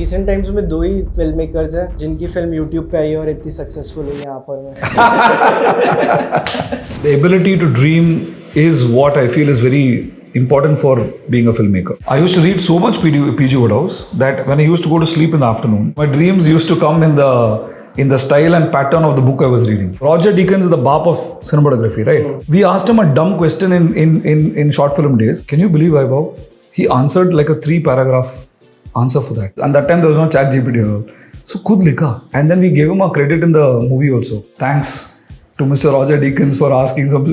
Recent times में दो ही film makers हैं जिनकी फिल्म यूट्यूब पे आई है और इतनी सक्सेसफुल हुई यहाँ पर मैं The ability to dream is what I feel is very important for being a filmmaker. I used to read so much PG Woodhouse that when I used to go to sleep in the afternoon, my dreams used to come in the style and pattern of the book I was reading. Roger Deakins is the bap of cinematography, right? We asked him a dumb question in short film days. Can you believe Vaibhav? He answered like a 3-paragraph answer for that. And that time there was no chat GPT at all. So khud likha. And then we gave him a credit in the movie also. Thanks to Mr. Roger Deakins for asking some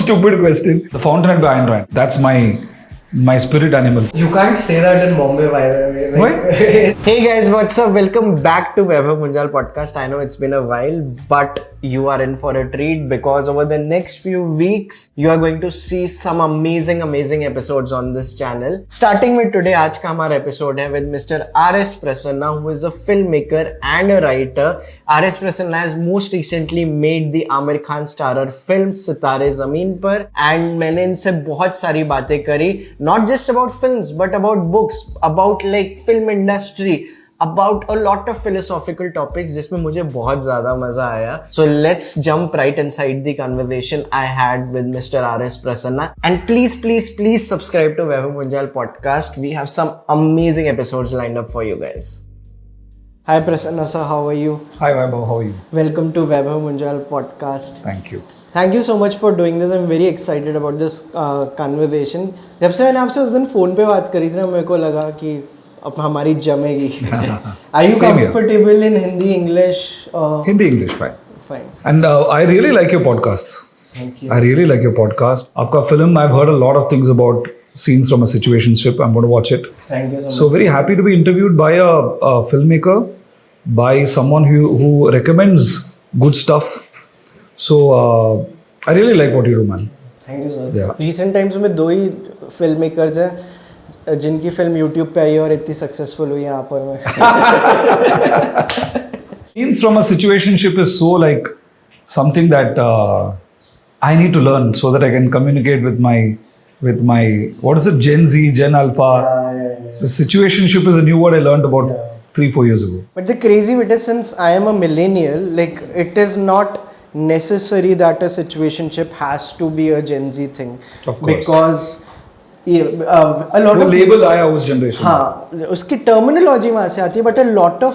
stupid question. The Fountainhead by Ayn Rand. That's my spirit animal. You can't say that in Bombay, by the way. Why? Hey guys, what's up? Welcome back to Vaibhav Munjal podcast. I know it's been a while, but you are in for a treat because over the next few weeks, you are going to see some amazing episodes on this channel. Starting with today, आज का हमारा episode है with Mr. R.S. Prasanna, who is a filmmaker and a writer. R.S. Prasanna has most recently made the Aamir Khan starrer film Sitaare Zameen Par, and मैंने इनसे बहुत सारी बातें करी, not just about films, but about books, about like film industry, about a lot of philosophical topics जिसमें मुझे बहुत ज़्यादा मज़ा आया. So let's jump right inside the conversation I had with Mr. R.S. Prasanna. And please subscribe to Vaibhav Munjal podcast. We have some amazing episodes lined up for you guys. Hi Prasanna sir, how are you? Hi Vaibhav, how are you? Welcome to Vaibhav Munjal podcast. Thank you. Thank you so much for doing this. I'm very excited about this conversation. जब से मैंने आपसे उस दिन phone पे बात करी थी ना, मेरे को लगा कि अब हमारी जमेगी. Are you comfortable in Hindi, English? Hindi, English, fine. Fine. And I really like your podcasts. Thank you. I really like your podcast. आपका film, I've heard a lot of things about scenes from a situationship. I'm going to watch it. Thank you so much. So very happy to be interviewed by a filmmaker, by someone who recommends good stuff. So I really like what you do, man. Thank you sir. Yeah. Recent times में दो ही film makers हैं जिनकी film YouTube पे आई है और इतनी successful हुई है यहाँ पर मैं Scenes from a situationship is so like something that I need to learn so that I can communicate with my what is it, Gen Z, Gen Alpha. Yeah. The situationship is a new word I learned about 3-4 years ago. But the crazy bit is, since I am a millennial, like it is not necessary that a situationship has to be a Gen Z thing. Of course. Because a lot वो of label आया उस generation. हाँ, उसकी terminology वहाँ से आती है, but a lot of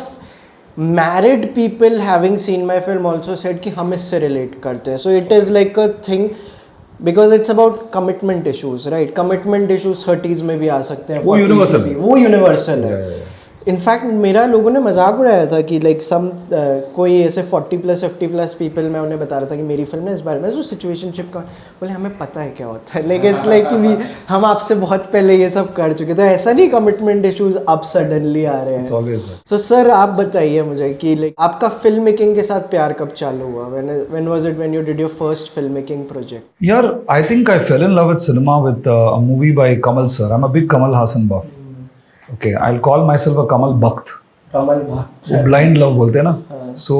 married people having seen my film also said कि हम इससे relate करते हैं. So it is like a thing because it's about commitment issues, right? Commitment issues 30s में भी आ सकते हैं. वो universal है. वो universal है. इनफैक्ट मेरा लोगों ने मजाक उड़ाया था कि लाइक कोई ऐसे 40+ 50+ पीपल, मैं उन्हें बता रहा था कि मेरी फिल्म है इस बारे में, जो सिचुएशनशिप का, बोले हमें पता है क्या होता है, लेकिन इट्स लाइक हम आपसे बहुत पहले ये सब कर चुके थे. ऐसा नहीं कमिटमेंट इश्यूज अब सडनली आ रहे हैं. सो सर आप बताइए मुझे कि लाइक आपका फिल्म मेकिंग के साथ प्यार कब चालू हुआ? When was it when you did your first film making project? यार, I think I fell in love with cinema with a movie by Kamal sir. I'm a big Kamal Haasan buff. Okay, I'll call myself a Kamal Bhakt. Kamal Bhakt. Blind love बोलते हैं ना. So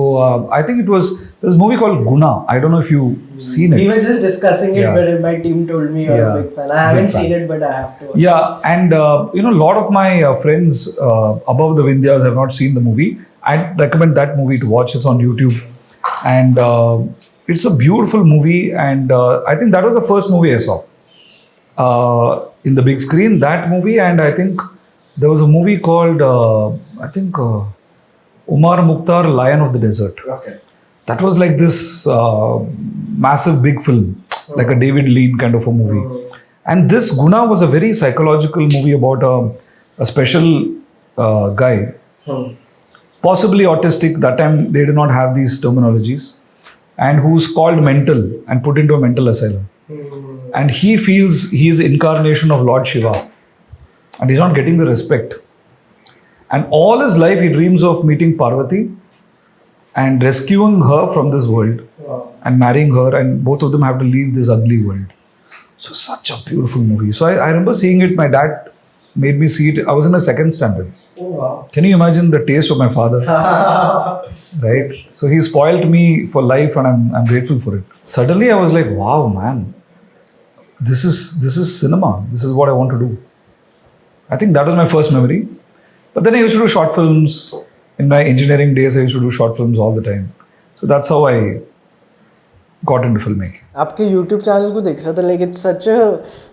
I think there's a movie called Guna. I don't know if you've seen it. We were just discussing it, but my team told me you're a big fan. I haven't seen it, but I have to. Yeah, and a lot of my friends above the Vindhyas have not seen the movie. I'd recommend that movie to watch. It's on YouTube, and it's a beautiful movie. And I think that was the first movie I saw in the big screen. That movie, and I think there was a movie called Umar Mukhtar, Lion of the Desert. Okay. That was like this massive big film, like a David Lean kind of a movie. And this Guna was a very psychological movie about a special guy, possibly autistic. That time they did not have these terminologies, and who's called mental and put into a mental asylum. And he feels he is incarnation of Lord Shiva. And he's not getting the respect. And all his life he dreams of meeting Parvati and rescuing her from this world. Wow. And marrying her, and both of them have to leave this ugly world. So such a beautiful movie. So I remember seeing it. My dad made me see it. I was in a second standard. Oh, wow. Can you imagine the taste of my father? Right? So he spoiled me for life, and I'm grateful for it. Suddenly I was like, wow, man. This is cinema. This is what I want to do. I think that was my first memory. But then I used to do short films. In my engineering days, I used to do short films all the time. So that's how I got into filmmaking. आपके YouTube channel को देख रहा था, like it's such a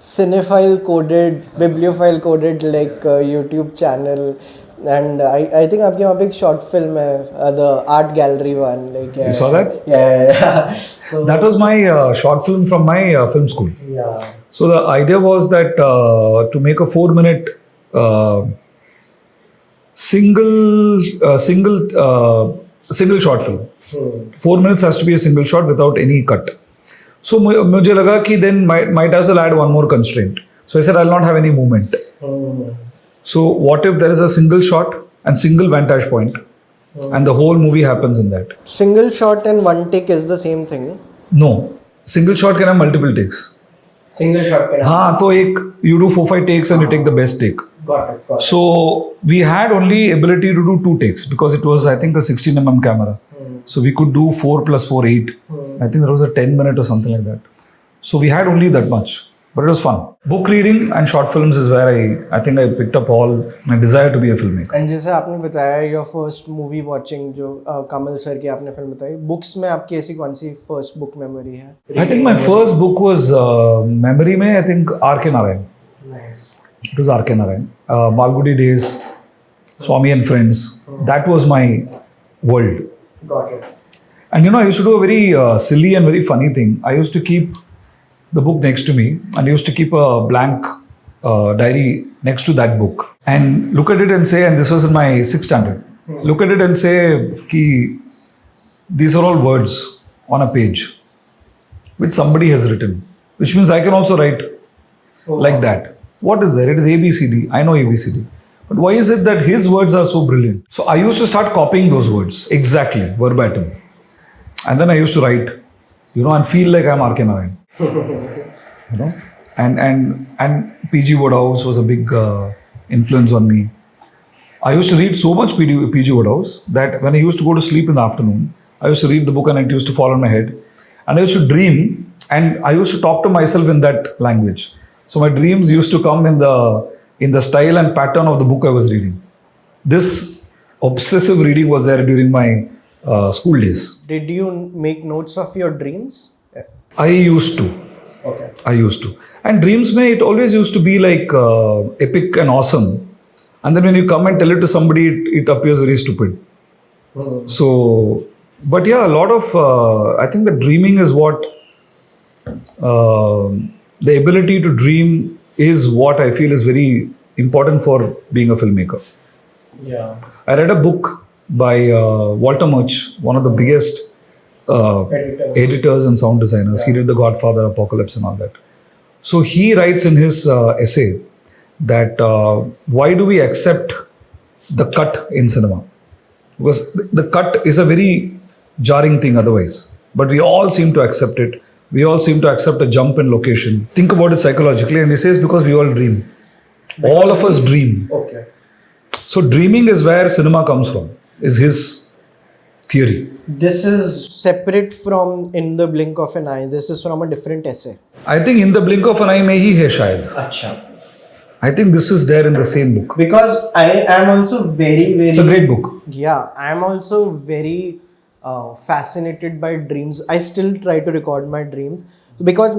cinephile coded, bibliophile coded like YouTube channel, and I think आपके वहाँ पे एक short film है, the art gallery one, like You saw that? yeah. So That was my short film from my film school. yeah, So the idea was that to make a 4-minute single short film. 4 minutes has to be a single shot without any cut. So मुझे लगा कि then might as well add one more constraint. So I said I'll not have any movement. So what if there is a single shot and single vantage point, and the whole movie happens in that? single shot and one take is the same thing. No, single shot can have multiple takes. Single shot can हाँ तो एक you do 4-5 takes and you take the best take. got it. So we had only ability to do 2 takes because it was, I think, a 16mm camera. So we could do 4 + 4 8. I think there was a 10-minute or something like that. So we had only that much, but it was fun. Book reading and short films is where I think I picked up all my desire to be a filmmaker. And जैसे आपने बताया your first movie watching जो कमल sir की आपने film बताई, books में आपकी ऐसी कौन सी फर्स्ट बुक मेमोरी है? I think my first book was memory में, I think R.K. Narayan. Nice. It was R.K. Narayan. Malgudi Days, Swami and Friends. That was my world. Got it. And I used to do a very silly and very funny thing. I used to keep the book next to me and I used to keep a blank diary next to that book and look at it and say, and this was in my 6th standard, look at it and say, ki, these are all words on a page which somebody has written, which means I can also write like that. What is there? It is ABCD. I know ABCD. But why is it that his words are so brilliant? So I used to start copying those words exactly, verbatim. And then I used to write, and feel like I'm R.K. Narayan. And P.G. Wodehouse was a big influence on me. I used to read so much P.G. Wodehouse that when I used to go to sleep in the afternoon, I used to read the book and it used to fall on my head. And I used to dream and I used to talk to myself in that language. So my dreams used to come in the style and pattern of the book I was reading. This obsessive reading was there during my school days. Did you make notes of your dreams? I used to. Okay. I used to. And dreams mein, it always used to be like epic and awesome. And then when you come and tell it to somebody, it appears very stupid. So, but yeah, a lot of, I think that dreaming is what, the ability to dream is what I feel is very important for being a filmmaker. Yeah. I read a book by Walter Murch, one of the biggest editors and sound designers. He did The Godfather, Apocalypse and all that. So he writes in his essay that why do we accept the cut in cinema? Because the cut is a very jarring thing otherwise. But we all seem to accept it. We all seem to accept a jump in location. Think about it psychologically, and he says because we all dream. All of us dream. Okay. So dreaming is where cinema comes from, is his theory. This is separate from In the Blink of an Eye. This is from a different essay. I think In the Blink of an Eye mein hi hai shayad. Acha. I think this is there in the same book. Because I am also very It's a great book. Yeah, I am also very fascinated by dreams. I still try to record my dreams because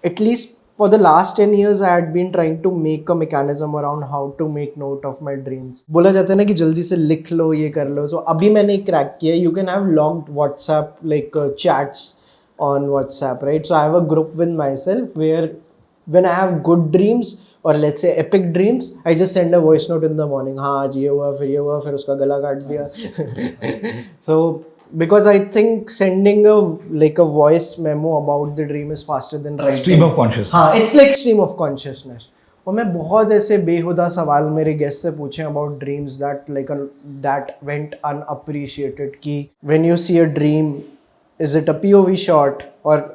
at least for the last 10 years I had been trying to make a mechanism around how to make note of my dreams. बोला जाता है ना कि जल्दी से लिख लो, ये कर लो. So अभी मैंने क्रैक किया. You can have logged WhatsApp like chats on WhatsApp, right? So I have a group with myself where when I have good dreams or let's say epic dreams, I just send a voice note in the morning. हाँ आज ये हुआ, फिर उसका गला काट दिया. So because I think sending a voice memo about the dream is faster than writing. Stream of consciousness. हाँ, it's like stream of consciousness. और मैं बहुत ऐसे बेहुदा सवाल मेरे गेस्ट से पूछे about dreams that went unappreciated. कि when you see a dream, is it a POV shot or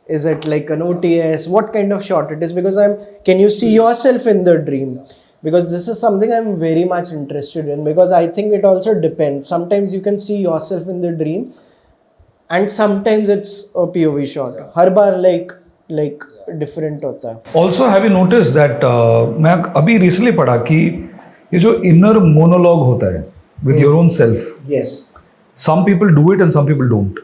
is it like an OTS? What kind of shot it is? Because can you see yourself in the dream? Because this is something I'm very much interested in, because I think it also depends. Sometimes you can see yourself in the dream and sometimes it's a POV shot. Her bar like different होता है. Also, have you noticed that मैं अभी recently पढ़ा कि ये जो inner monologue होता है with your own self. Yes. Some people do it and some people don't.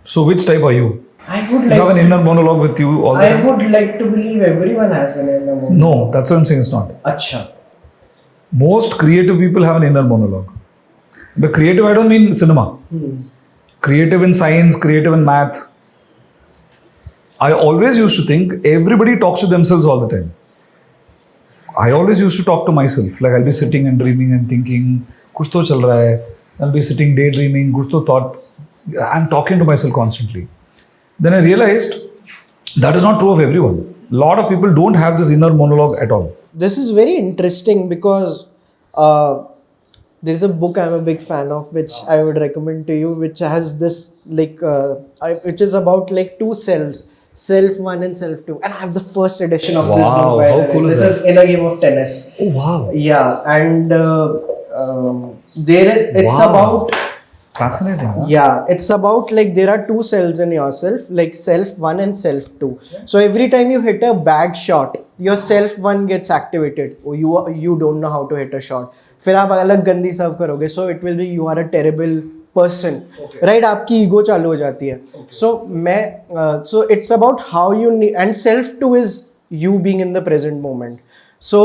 So which type are you? I would You like. have an inner monologue with you all the I time? would like to believe everyone has an inner monologue. No, that's what I'm saying. It's not. Acha. Most creative people have an inner monologue. But creative, I don't mean cinema. Creative in science, creative in math. I always used to think everybody talks to themselves all the time. I always used to talk to myself. Like I'll be sitting and dreaming and thinking, kuch to chal raha hai. I'll be sitting daydreaming, kuch to thought. I'm talking to myself constantly. Then I realized that is not true of everyone. A lot of people don't have this inner monologue at all. This is very interesting because there's a book I'm a big fan of, which I would recommend to you, which has this which is about like two selves, self 1 and self 2, and I have the first edition of this book. Wow, by how the way. cool is This that? is in a game of tennis. Oh wow. Yeah, and it's Wow. about. Fascinating. Huh? Yeah, it's about like there are two selves in yourself, like self 1 and self 2. So every time you hit a bad shot, your self 1 gets activated. Oh, you don't know how to hit a shot. फिर आप अलग गंदी सर्व करोगे, so it will be you are a terrible person, right? आपकी ego चालू हो जाती है. So it's about how you need, and self 2 is you being in the present moment. So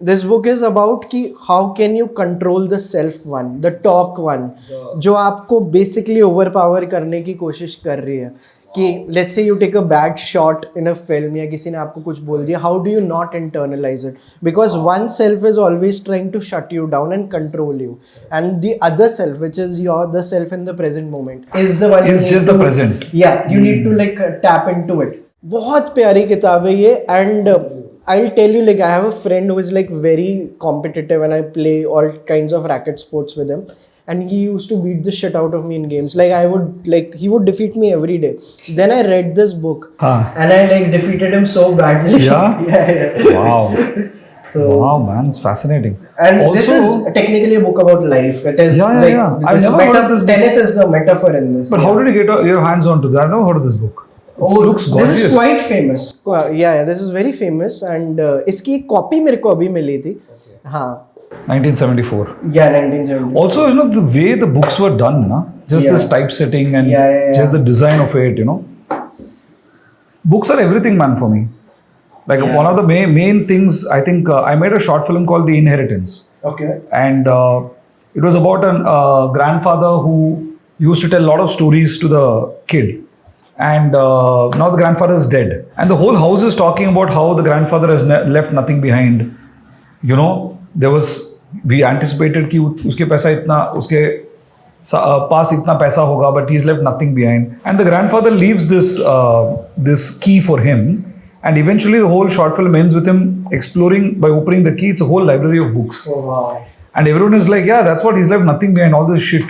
this book is about कि how can you control the self 1, the talk 1, जो आपको basically overpower करने की कोशिश कर रही है. कि let's say you take a bad shot in a film या किसी ने आपको कुछ बोल दिया, how do you not internalize it? Because one self is always trying to shut you down and control you, and the other self, which is the self in the present moment, is the one. It's just the present. Yeah, you need to like tap into it. बहुत प्यारी किताब है ये, and I'll tell you, like I have a friend who is like very competitive and I play all kinds of racket sports with him, and he used to beat the shit out of me in games. Like he would defeat me every day. Then I read this book and I like defeated him so badly. Yeah? yeah. Wow. So, wow, man, it's fascinating. And also, this is technically a book about life. It is Yeah. I've this never heard of this book. tennis is the metaphor in this. But how did you get your hands onto that? I've never heard of this book. It looks gorgeous. This is quite famous. Yeah, this is very famous, and इसकी copy मेरे को अभी मिली थी. हाँ. 1974. Yeah, 1974. Also, you know, the way the books were done, na? Just this typesetting and just the design of it, you know. Books are everything, man, for me. Like one of the main things, I think I made a short film called The Inheritance. Okay. And it was about a grandfather who used to tell a lot of stories to the kid. And now the grandfather is dead. And the whole house is talking about how the grandfather has left nothing behind. You know, we anticipated कि उसके पास इतना पैसा होगा, but he's left nothing behind. And the grandfather leaves this key for him. And eventually the whole short film ends with him exploring, by opening the key, it's a whole library of books. Oh, wow. And everyone is like, yeah, that's what, he's left nothing behind, all this shit.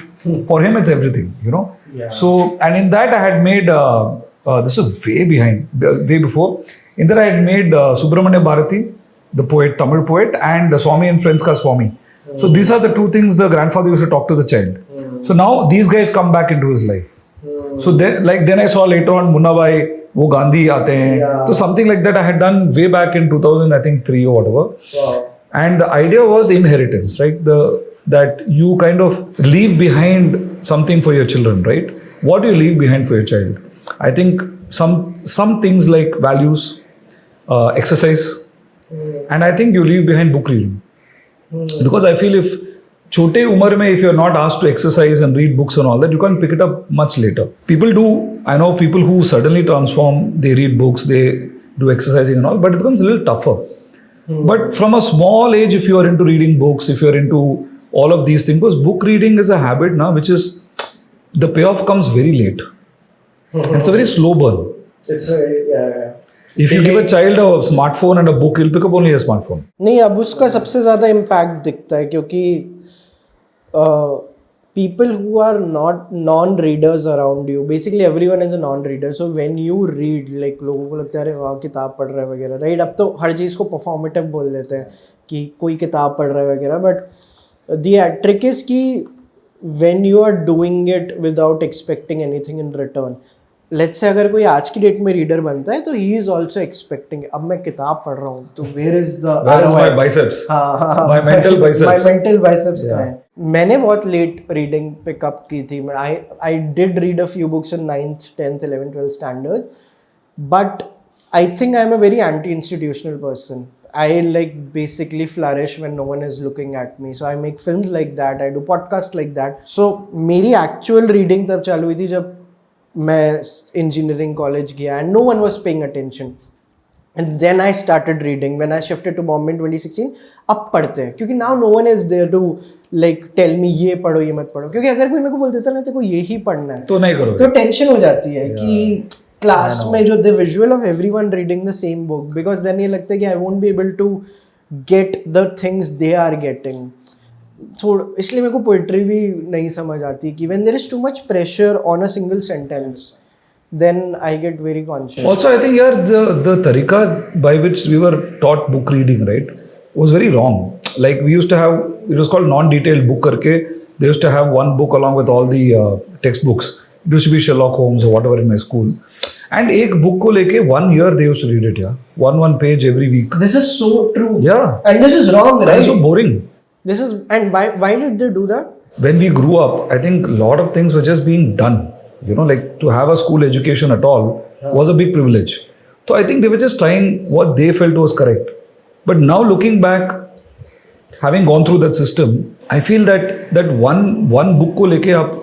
For him, it's everything, you know. Yeah. So, and in that I had made, this was way before. In that I had made Subramanya Bharati, the poet, Tamil poet, and Swami and Friends Ka Swami. So these are the two things the grandfather used to talk to the child. So now these guys come back into his life. So then I saw later on Munna Bhai, wo Gandhi aate hain. Yeah. So something like that I had done way back in 2003 or whatever. Wow. And the idea was inheritance, right? That you kind of leave behind something for your children, right? What do you leave behind for your child? I think some things like values, exercise, and I think you leave behind book reading. Because I feel if chote umar mein, if you're not asked to exercise and read books and all that, you can't pick it up much later. People do. I know people who suddenly transform, they read books, they do exercising and all, but it becomes a little tougher. But from a small age, if you are into reading books, if you're into all of these things, because book reading is a habit now, which is, the payoff comes very late. And it's a very slow burn. It's a If you give a child a smartphone and a book, he'll pick up only a smartphone. नहीं, अब उसका सबसे ज़्यादा impact दिखता है क्योंकि people who are not non-readers around you, basically everyone is a non-reader. So when you read, like लोगों को लगता है अरे वाह किताब पढ़ रहा है वगैरह, right? अब तो हर चीज़ को performative बोल देते हैं कि कोई किताब पढ़ रहा है वगैरह. But the trick is कि when you are doing it without expecting anything in return, let's say अगर कोई आज की डेट में रीडर बनता है तो ही इज ऑल्सो एक्सपेक्टिंग अब मैं किताब पढ़ रहा हूँ तो where is my biceps, my mental biceps, my mental biceps कहाँ है. मैंने बहुत लेट रीडिंग पिकअप की थी. I did read a few books in 9th 10th 11th 12th standard but I think I'm a very anti-institutional person. I like basically flourish when no one is looking at me. So I make films like that. I do podcasts like that. So मेरी actual reading तब चालू हुई थी जब मैं engineering college गया and no one was paying attention. And then I started reading when I shifted to Bombay in 2016. अब पढ़ते हैं क्योंकि now no one is there to like tell me ये पढ़ो ये मत पढ़ो क्योंकि अगर कोई मेरे को बोल देता ना तेरे को यही पढ़ना है तो नहीं करोगे तो टेंशन हो जाती है कि क्लास में जो the visual of everyone reading the same book because then ये लगता है कि I won't be able to get the things they are getting थोड़ा इसलिए मेरे को पोइट्री भी नहीं समझ आती कि when there is too much pressure on a single sentence then I get very conscious. Also, I think the tarika by which we were taught book reading, right, was very wrong. Like we used to have, it was called non-detailed book karke. They used to have one book along with all the textbooks. It used to be Sherlock Holmes or whatever in my school. And एक book को लेके 1 year they used to read it, yeah. One page every week. This is so true. Yeah. And this is wrong, right? It's so boring. This is, and why did they do that? When we grew up, I think a lot of things were just being done. You know, like to have a school education at all was a big privilege. So I think they were just trying what they felt was correct. But now looking back, having gone through that system, I feel that one book को लेके आप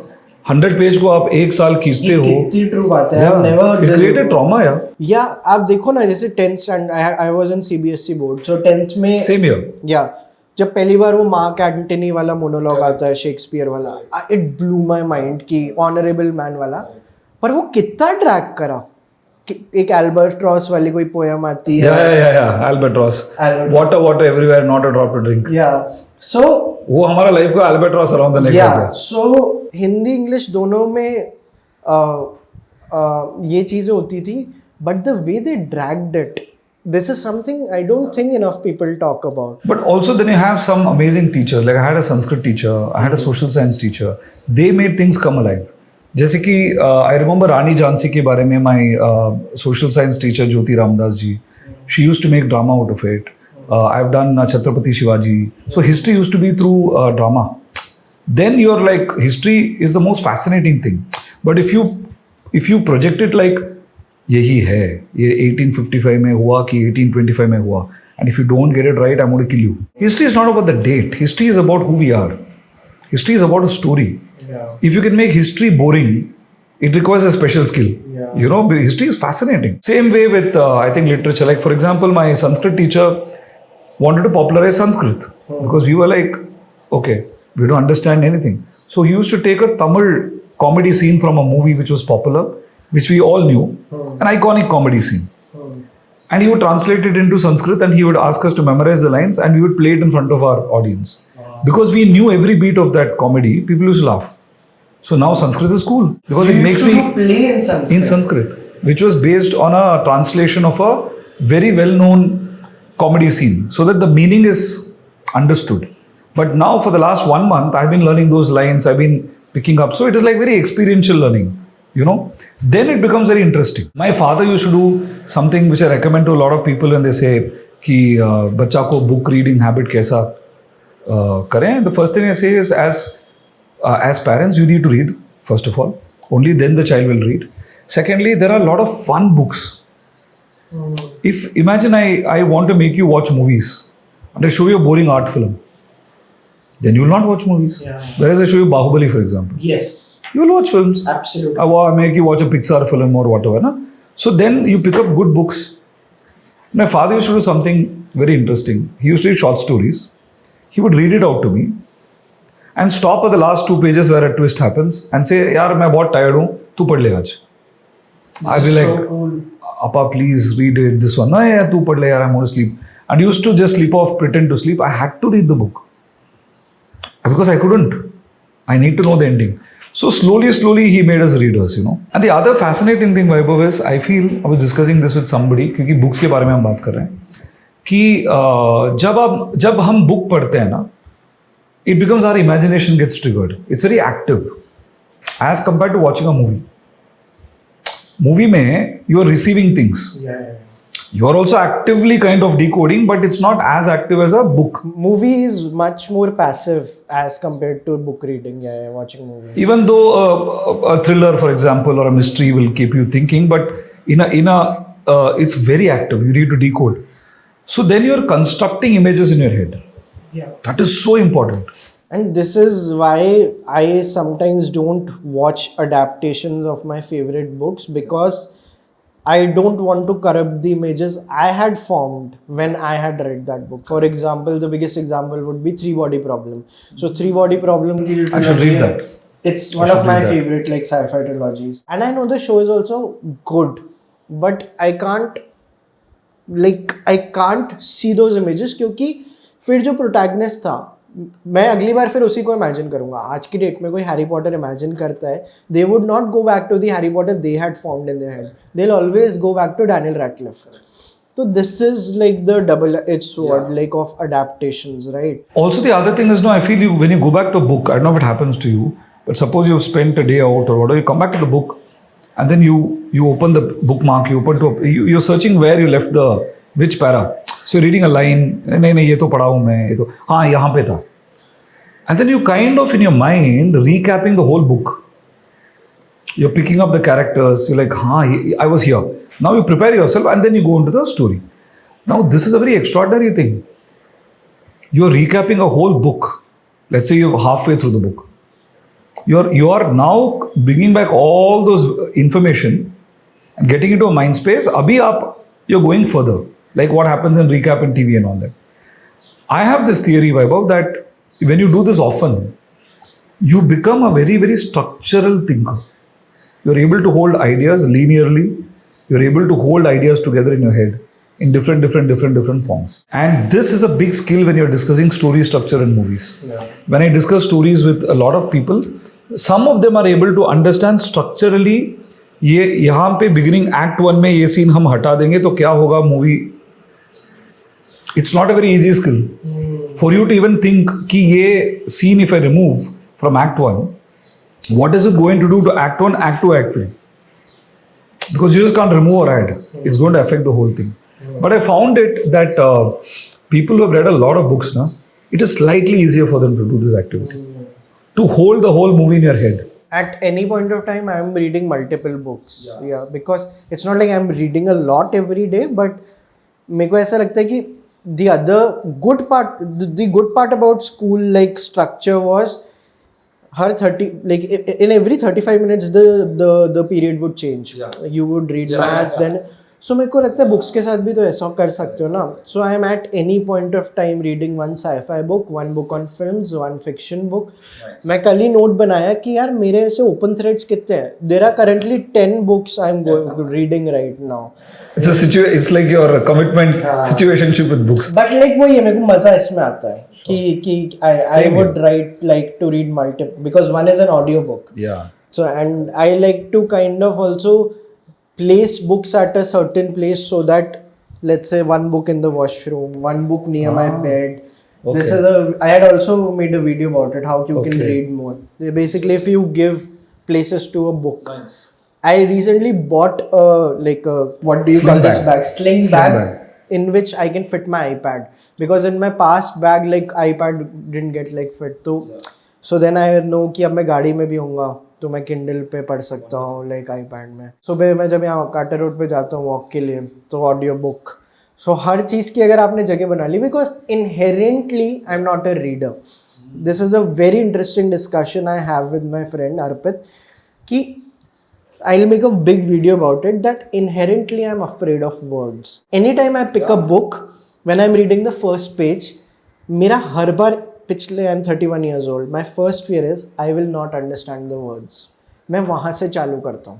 100 page को आप एक साल खींचते हो. कितनी ट्रू बात है. I've never heard it created trauma, yeah. Yeah, आप देखो ना जैसे 10th standard I was in CBSE board, so 10th में same here. Yeah. जब पहली बार वो मार्क एंटनी वाला मोनोलॉग आता है शेक्सपियर वाला इट ब्लू माई माइंड कि ऑनरेबल मैन वाला पर वो कितना ट्रैक करा एक एल्बर्ट्रॉस वाली कोई पोयम आती है albatross water everywhere not a drop to drink so वो हमारा लाइफ का albatross around the neck so Hindi English दोनों में ये चीजें होती थी but the way they dragged it this is something I don't think enough people talk about. But also then you have some amazing teachers. Like I had a Sanskrit teacher, I had a social science teacher. They made things come alive. जैसे कि I remember रानी झांसी के बारे में my social science teacher Jyoti Ramdas ji. She used to make drama out of it. I've done Chhatrapati Shivaji. So history used to be through drama. Then you're like history is the most fascinating thing. But if you project it like यही है ये 1855 में हुआ कि 1825 में हुआ and if you don't get it right I'm going to kill you. History is not about the date. History is about who we are. History is about a story. If you can make history boring it requires a special skill. You know, history is fascinating. Same way with I think literature. Like for example my Sanskrit teacher wanted to popularize Sanskrit because we were like okay we don't understand anything. So he used to take a Tamil comedy scene from a movie which was popular which we all knew, an iconic comedy scene. And he would translate it into Sanskrit and he would ask us to memorize the lines and we would play it in front of our audience. Because we knew every beat of that comedy, people used to laugh. So now Sanskrit is cool. Because it makes me play in Sanskrit. Which was based on a translation of a very well-known comedy scene. So that the meaning is understood. But now for the last 1 month, I've been learning those lines, I've been picking up. So it is like very experiential learning. You know, then it becomes very interesting. My father used to do something which I recommend to a lot of people when they say कि बच्चा को book reading habit कैसा करें. The first thing I say is as parents you need to read first of all. Only then the child will read. Secondly, there are a lot of fun books. If imagine I want to make you watch movies and I show you a boring art film, then you will not watch movies. Whereas I show you Bahubali for example. Yes. You will watch films. Absolutely. I make you watch a Pixar film or whatever. Na? So then you pick up good books. My father used to do something very interesting. He used to read short stories. He would read it out to me and stop at the last 2 pages where a twist happens and say, "Yaar, मैं बहुत tired हूँ, तू पढ़ ले आज." I'd be like, cool. "Appa, please read it. This one, no, yeah, तू पढ़ ले यार, I'm going to sleep." And he used to just sleep off, pretend to sleep. I had to read the book because I couldn't. I need to know the ending. So slowly he made us readers, you know. And the other fascinating thing, Vaibhav, is I feel I was discussing this with somebody क्योंकि books के बारे में हम बात कर रहे हैं कि जब हम book पढ़ते हैं ना, it becomes our imagination gets triggered. It's very active as compared to watching a movie. Movie में you are receiving things. Yeah. You are also actively kind of decoding, but it's not as active as a book. Movie is much more passive as compared to book reading. Yeah, watching movies. Even though a thriller, for example, or a mystery will keep you thinking, but it's very active. You need to decode. So then you're constructing images in your head. Yeah. That is so important. And this is why I sometimes don't watch adaptations of my favorite books, because I don't want to corrupt the images I had formed when I had read that book. For example, the biggest example would be Three Body Problem. So Three Body Problem ki I should read that. It's one of my favorite like sci-fi trilogies. And I know the show is also good, but I can't see those images क्योंकि फिर जो protagonist था, मैं अगली बार फिर उसी को imagine करूंगा. आज की डेट में कोई हैरी पॉटर इमेजिन करता है, they would not go back to the Harry Potter they had formed in their head. They'll always go back to Daniel Radcliffe. So this is like the double-edged sword, like of adaptations, right? Also, the other thing is, I feel when you go back to a book, I don't know if it happens to you, but suppose you've spent a day out or whatever, you come back to the book, and then you open the bookmark, you're searching where you left which para. So you're reading a line, नहीं ये तो पढ़ा हूँ मैं, ये तो हाँ यहाँ पे था. And then you kind of in your mind recapping the whole book. You're picking up the characters, you're like, I was here. Now you prepare yourself and then you go into the story. Now this is a very extraordinary thing. You're recapping a whole book. Let's say you're halfway through the book. You are now bringing back all those information and getting into a mind space. You're going further. Like what happens in recap in TV and all that. I have this theory, Vaibhav, that when you do this often, you become a very, very structural thinker. You're able to hold ideas linearly. You're able to hold ideas together in your head in different forms. And this is a big skill when you're discussing story structure in movies. Yeah. When I discuss stories with a lot of people, some of them are able to understand structurally, यहाँ पे beginning act 1 में ये scene हम हटा देंगे तो क्या होगा movie. It's not a very easy skill. For you to even think कि ये scene if I remove from act 1, what is it going to do to act 1, act 2, act 3? Because you just can't remove or add. It's going to affect the whole thing. But I found it that people who have read a lot of books, it is slightly easier for them to do this activity. To hold the whole movie in your head. At any point of time, I am reading multiple books. Yeah, because it's not like I am reading a lot every day, but मेरे को ऐसा लगता है कि the good part about school like structure was in every 35 minutes the period would change. Yeah. You would read maths then. So मेरे को लगता है books के साथ भी तो ऐसा कर सकते हो ना. So I am at any point of time reading one sci-fi book, one book on films, one fiction book. Nice. मैं कल ही note बनाया कि यार मेरे ऐसे open threads कितने हैं. There are currently 10 books I am reading right now. It's like your commitment situationship with books. But like वही है, मेरे को मजा इसमें आता है कि I would like to read multiple because one is an audio book. Yeah. So and I like to kind of also place books at a certain place so that let's say one book in the washroom, one book near my bed. Okay. I had also made a video about it, how you can read more. Basically, if you give places to a book. Nice. I recently bought what do you call this bag? Sling bag in which I can fit my iPad. Because in my past bag, like iPad didn't get like fit. So then I know कि अब मैं गाड़ी में भी होऊंगा तो मैं Kindle पे पढ़ सकता हूँ like iPad में. सुबह मैं जब यहाँ कार्टर रोड पे जाता हूँ वॉक के लिए तो ऑडियो बुक. So हर चीज़ की अगर आपने जगह बना ली, because inherently I'm not a reader. This is a very interesting discussion I have with my friend Arpit कि I'll make a big video about it that inherently I'm afraid of words. Anytime I pick a book, when I'm reading the first page, मेरा हर बार I'm 31 years old. My first fear is I will not understand the words. मैं वहाँ से चालू करता हूँ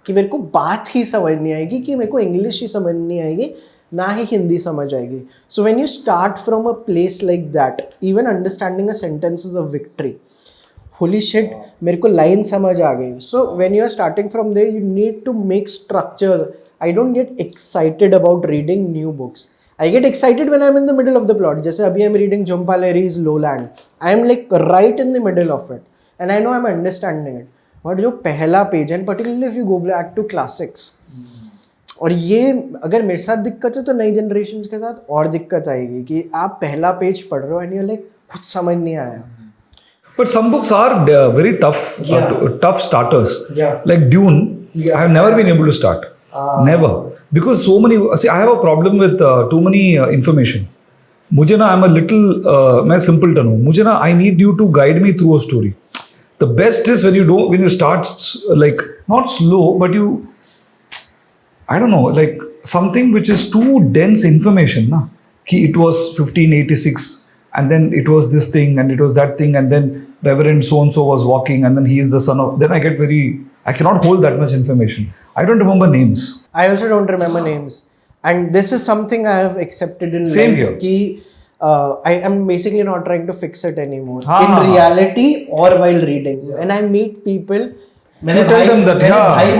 कि मेरे को बात ही समझ नहीं आएगी, कि मेरे को इंग्लिश ही समझ नहीं आएगी, ना ही हिंदी समझ आएगी. So when you start from a place like that, even understanding a sentence is a victory. Holy shit, मेरे को line समझ आ गई. So when you are starting from there, you need to make structure. I don't get excited about reading new books. I get excited when I'm in the middle of the plot. जैसे अभी I'm reading Jhumpa Lahiri's Lowland. I'm like right in the middle of it. And I know I'm understanding it. But जो पहला page and particularly if you go back to classics, और ये अगर मेरे साथ दिक्कत है तो नई जनरेशन के साथ और दिक्कत आएगी कि आप पहला पेज पढ़ रहे हो एंड यू लाइक कुछ समझ नहीं आया. But some books are very tough, tough starters. Like Dune, I have never been able to start. Never. Because so many, see, I have a problem with too many information. मुझे ना, I'm a little, मैं simpleton हूँ. मुझे ना, I need you to guide me through a story. The best is when you start like, not slow, but you, I don't know, like something which is too dense information, na? Ki it was 1586 and then it was this thing and it was that thing and then Reverend so-and-so was walking and then he is the son of, then I cannot hold that much information. I don't remember names. I also don't remember names. And this is something I have accepted in Same life. here. Ki, I am basically not trying to fix it anymore. In reality or while reading. And I meet people. You tell them that, I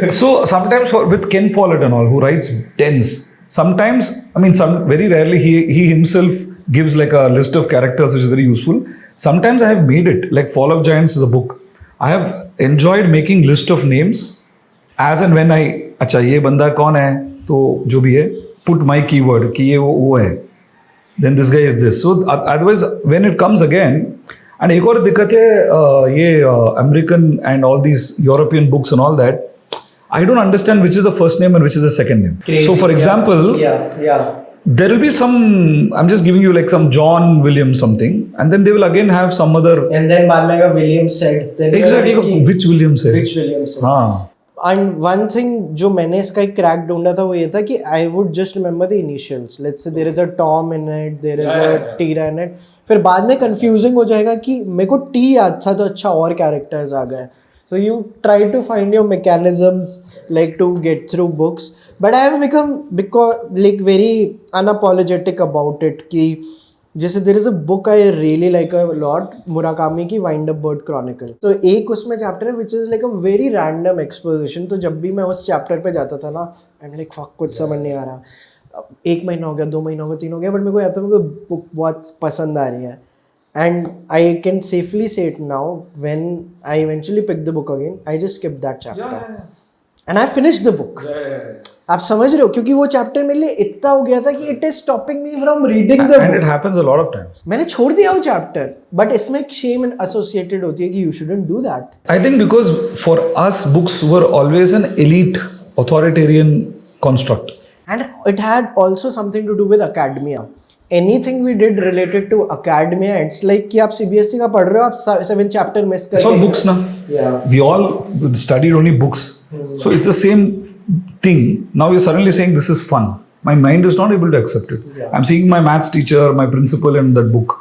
know. So sometimes with Ken Follett and all, who writes dense, sometimes, I mean, very rarely he himself gives like a list of characters which is very useful. Sometimes I have made it, like Fall of Giants is a book. I have enjoyed making list of names as and when अच्छा ये बंदा कौन है, तो जो भी है, put my keyword कि ये वो है, then this guy is this. So otherwise when it comes again, and एक और दिक्कत है ये American and all these European books and all that, I don't understand which is the first name and which is the second name. Crazy, so for example, there will be some, I'm just giving you like some John Williams something, and then they will again have some other. And then Balmaga Williams said. Then exactly, which Williams said. Which Williams said. हाँ. And one thing जो मैंने इसका एक crack ढूंढा था वो ये था कि I would just remember the initials. Let's say there is a Tom in it, there is a Tira in it. फिर बाद में confusing हो जाएगा कि मेरे को T याद था तो अच्छा और characters आ गए. So you try to find your mechanisms like to get through books. But I have become like very unapologetic about it कि जैसे there is a book I really like a lot, Murakami की Wind Up Bird Chronicle. तो एक उसमें chapter है which is like a very random exposition. तो जब भी मैं उस chapter पे जाता था ना, I'm like fuck कुछ समझ नहीं आ रहा. 1 महीना हो गया, 2 महीना हो गया, 3 हो गया, but मेरे को याद था मेरे को book बहुत पसंद आ रही है. And I can safely say it now, when I eventually picked the book again, I just skipped that chapter. And I finished the book. आप समझ रहे हो, क्योंकि वो चैप्टर मेरे लिए इतना हो गया था कि it is stopping me from reading the book. And it happens a lot of times. मैंने छोड़ दिया वो चैप्टर, but इसमें एक shame associated होती है कि you shouldn't do that. I think because for us books were always an elite authoritarian construct. And it had also something to do with academia. Anything we did related to academia, it's like कि आप CBSE का पढ़ रहे हो, आप 7 chapter miss कर. It's all books ना. Yeah. We all studied only books. So it's the same thing. Now you're suddenly saying this is fun. My mind is not able to accept it. Yeah. I'm seeing my maths teacher, my principal in that book.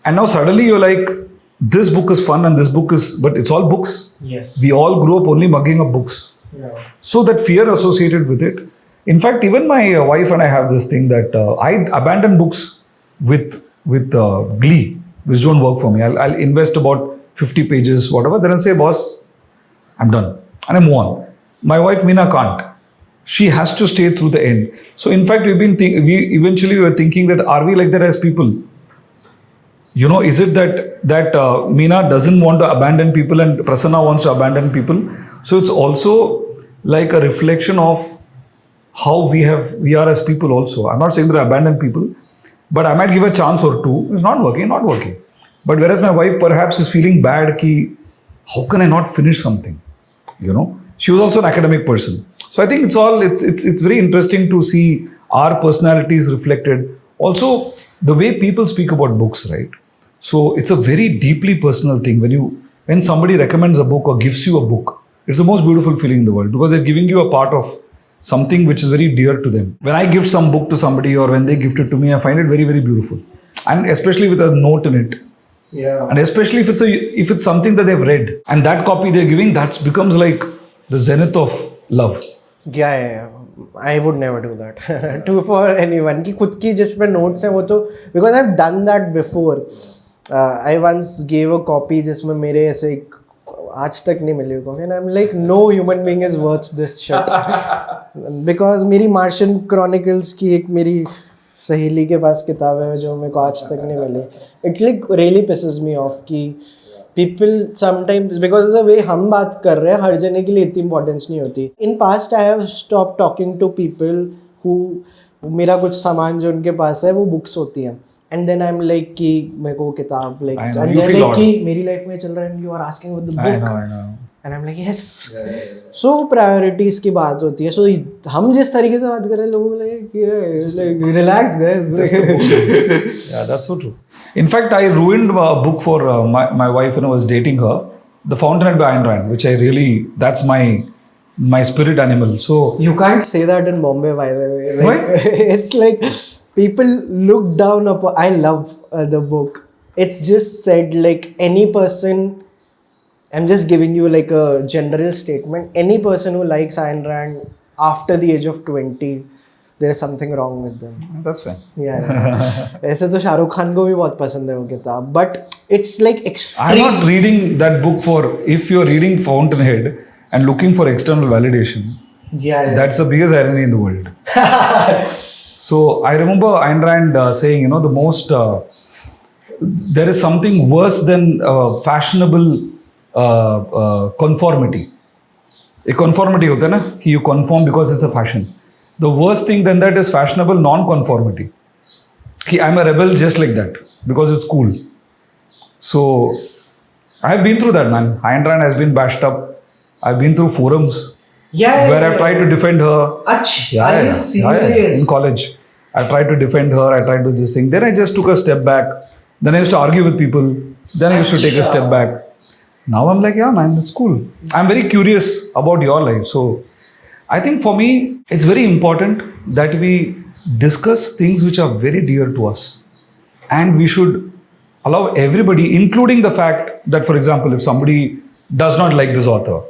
And now suddenly you're like, this book is fun and this book is, but it's all books. Yes. We all grew up only mugging up books. Yeah. So that fear associated with it. In fact, even my wife and I have this thing that I abandon books with glee, which don't work for me. I'll invest about 50 pages, whatever. Then I'll say, boss, I'm done. And I move on. My wife, Meena, can't. She has to stay through the end. So in fact, we eventually were thinking that are we like that as people? You know, is it that Meena doesn't want to abandon people and Prasanna wants to abandon people? So it's also like a reflection of how we are as people also. I'm not saying that I abandon people, but I might give a chance or two. It's not working. But whereas my wife perhaps is feeling bad ki, how can I not finish something? You know, she was also an academic person. So I think it's very interesting to see our personalities reflected. Also, the way people speak about books, right? So it's a very deeply personal thing. When somebody recommends a book or gives you a book, it's the most beautiful feeling in the world because they're giving you a part of something which is very dear to them. When I gift some book to somebody or when they gift it to me, I find it very, very beautiful. And especially with a note in it. Yeah. And especially if it's something that they've read and that copy they're giving, that becomes like the zenith of love. Yeah. I would never do that for anyone. कि खुद की जिस पे notes हैं वो तो, because I've done that before. I once gave a copy जिसमें मेरे ऐसे एक आज तक नहीं मिली copy and I'm like no human being is worth this shit because मेरी Martian Chronicles की एक मेरी सहेली के पास किताब है जो मेरे को आज तक नहीं मिली. It like really pisses me off कि people sometimes, because the way हम बात कर रहे हैं हर जने के लिए इतनी importance नहीं होती. In past I have stopped talking to people who मेरा कुछ सामान जो उनके पास है वो books होती हैं. And then I'm like कि मेरे को किताब like and then like कि मेरी life में चल रहा है and you are asking with the book. I know. And I'm like yes. So priorities की बात होती है. So हम जिस तरीके से बात कर रहे हैं लोगों को लगे कि like relax guys. Yeah, that's so true. In fact, I ruined a book for my wife when I was dating her. The Fountainhead by Ayn Rand, which I really, that's my spirit animal. So you can't say that in Bombay, by the way. Like, why? It's like people look down upon. I love the book. It's just said like any person. I'm just giving you like a general statement. Any person who likes Ayn Rand after the age of 20, there's something wrong with them. That's fine. Yeah. ऐसे तो शाहरुख खान को भी बहुत पसंद है वो किताब. But it's like extreme. I'm not reading that book for, if you're reading Fountainhead and looking for external validation. Yeah. That's the biggest irony in the world. So I remember Ayn Rand saying, you know, the most, there is something worse than fashionable conformity. A conformity होता है ना कि you conform because it's a fashion. The worst thing than that is fashionable non-conformity. कि I'm a rebel just like that because it's cool. So I've been through that, man. Ayn Rand has been bashed up. I've been through forums where I've tried to defend her. Are you serious? In college, I tried to defend her. I tried to do this thing. Then I just took a step back. Then I used to argue with people. Then I used to take a step back. Now I'm like, yeah, man, it's cool. I'm very curious about your life. So I think for me, it's very important that we discuss things which are very dear to us. And we should allow everybody, including the fact that, for example, if somebody does not like this author,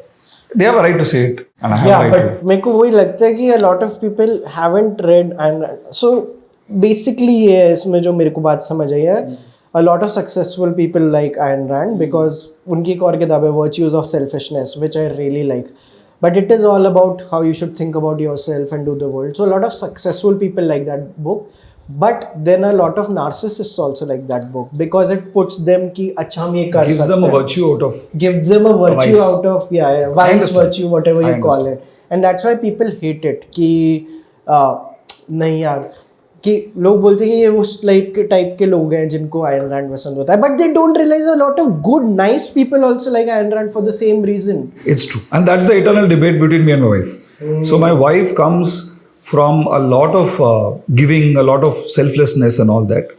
they have a right to say it. And I have a right to. But मेरे को वही लगता है कि a lot of people haven't read Ayn Rand. So basically ये है इसमें जो मेरे को बात समझ आई है. A lot of successful people like Ayn Rand because उनकी एक और किताब है Virtues of Selfishness, which I really like. But it is all about how you should think about yourself and do the world. So a lot of successful people like that book. But then a lot of narcissists also like that book because it puts them कि अच्छा हम ये कर सकते हैं. Gives them a virtue out of. Gives them a virtue out of vice, virtue, whatever you call it. And that's why people hate it कि नहीं यार कि लोग बोलते हैं कि ये उस टाइप के लोग हैं जिनको Ayn Rand पसंद होता है. But they don't realize a lot of good, nice people also like Ayn Rand for the same reason. It's true. And that's the eternal debate between me and my wife. So my wife comes from a lot of giving, a lot of selflessness and all that.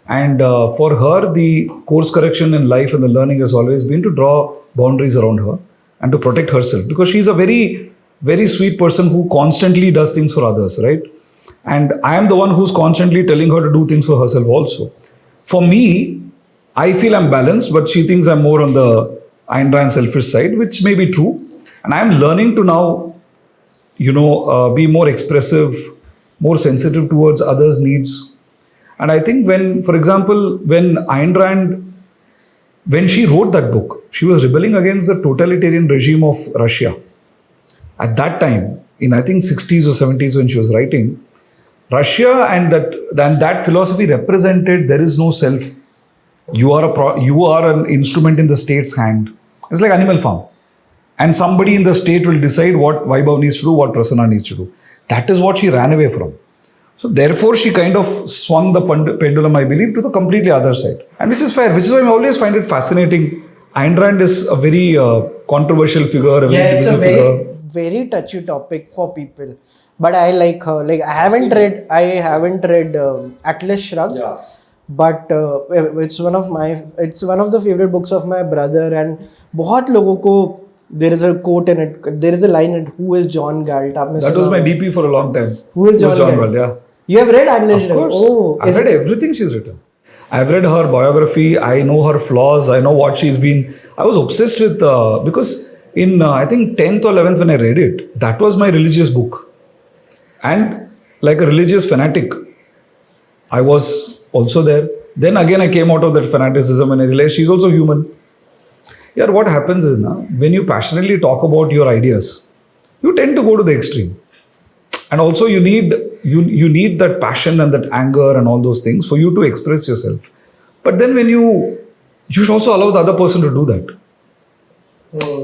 And for her, the course correction in life and the learning has always been to draw boundaries around her and to protect herself. Because she's a very, very sweet person who constantly does things for others, right? And I am the one who's constantly telling her to do things for herself also. For me, I feel I'm balanced, but she thinks I'm more on the Ayn Rand selfish side, which may be true. And I'm learning to now, be more expressive, more sensitive towards others' needs. And I think for example, when Ayn Rand, when she wrote that book, she was rebelling against the totalitarian regime of Russia. At that time, in I think 60s or 70s when she was writing, Russia and that philosophy represented there is no self. You are an instrument in the state's hand. It's like Animal Farm. And somebody in the state will decide what Vaibhav needs to do, what Prasanna needs to do. That is what she ran away from. So therefore, she kind of swung the pendulum, I believe, to the completely other side. And which is fair, which is why I always find it fascinating. Ayn Rand is a very controversial figure, a very divisive figure. Very touchy topic for people. But I like her. Like I haven't read Atlas Shrugged. Yeah. But it's one of the favorite books of my brother. And बहुत लोगों को there is a quote in it. There is a line in it. Who is John Galt? That was my DP for a long time. Who is John Galt? Yeah. You have read Atlas Shrugged? Of course. Oh, I've read everything she's written. I've read her biography. I know her flaws. I know what she's been. I was obsessed with because in I think 10th or 11th when I read it, that was my religious book. And like a religious fanatic, I was also there. Then again, I came out of that fanaticism and I realized she's also human. Yeah, what happens is now, when you passionately talk about your ideas, you tend to go to the extreme. And also you need that passion and that anger and all those things for you to express yourself. But then when you you should also allow the other person to do that.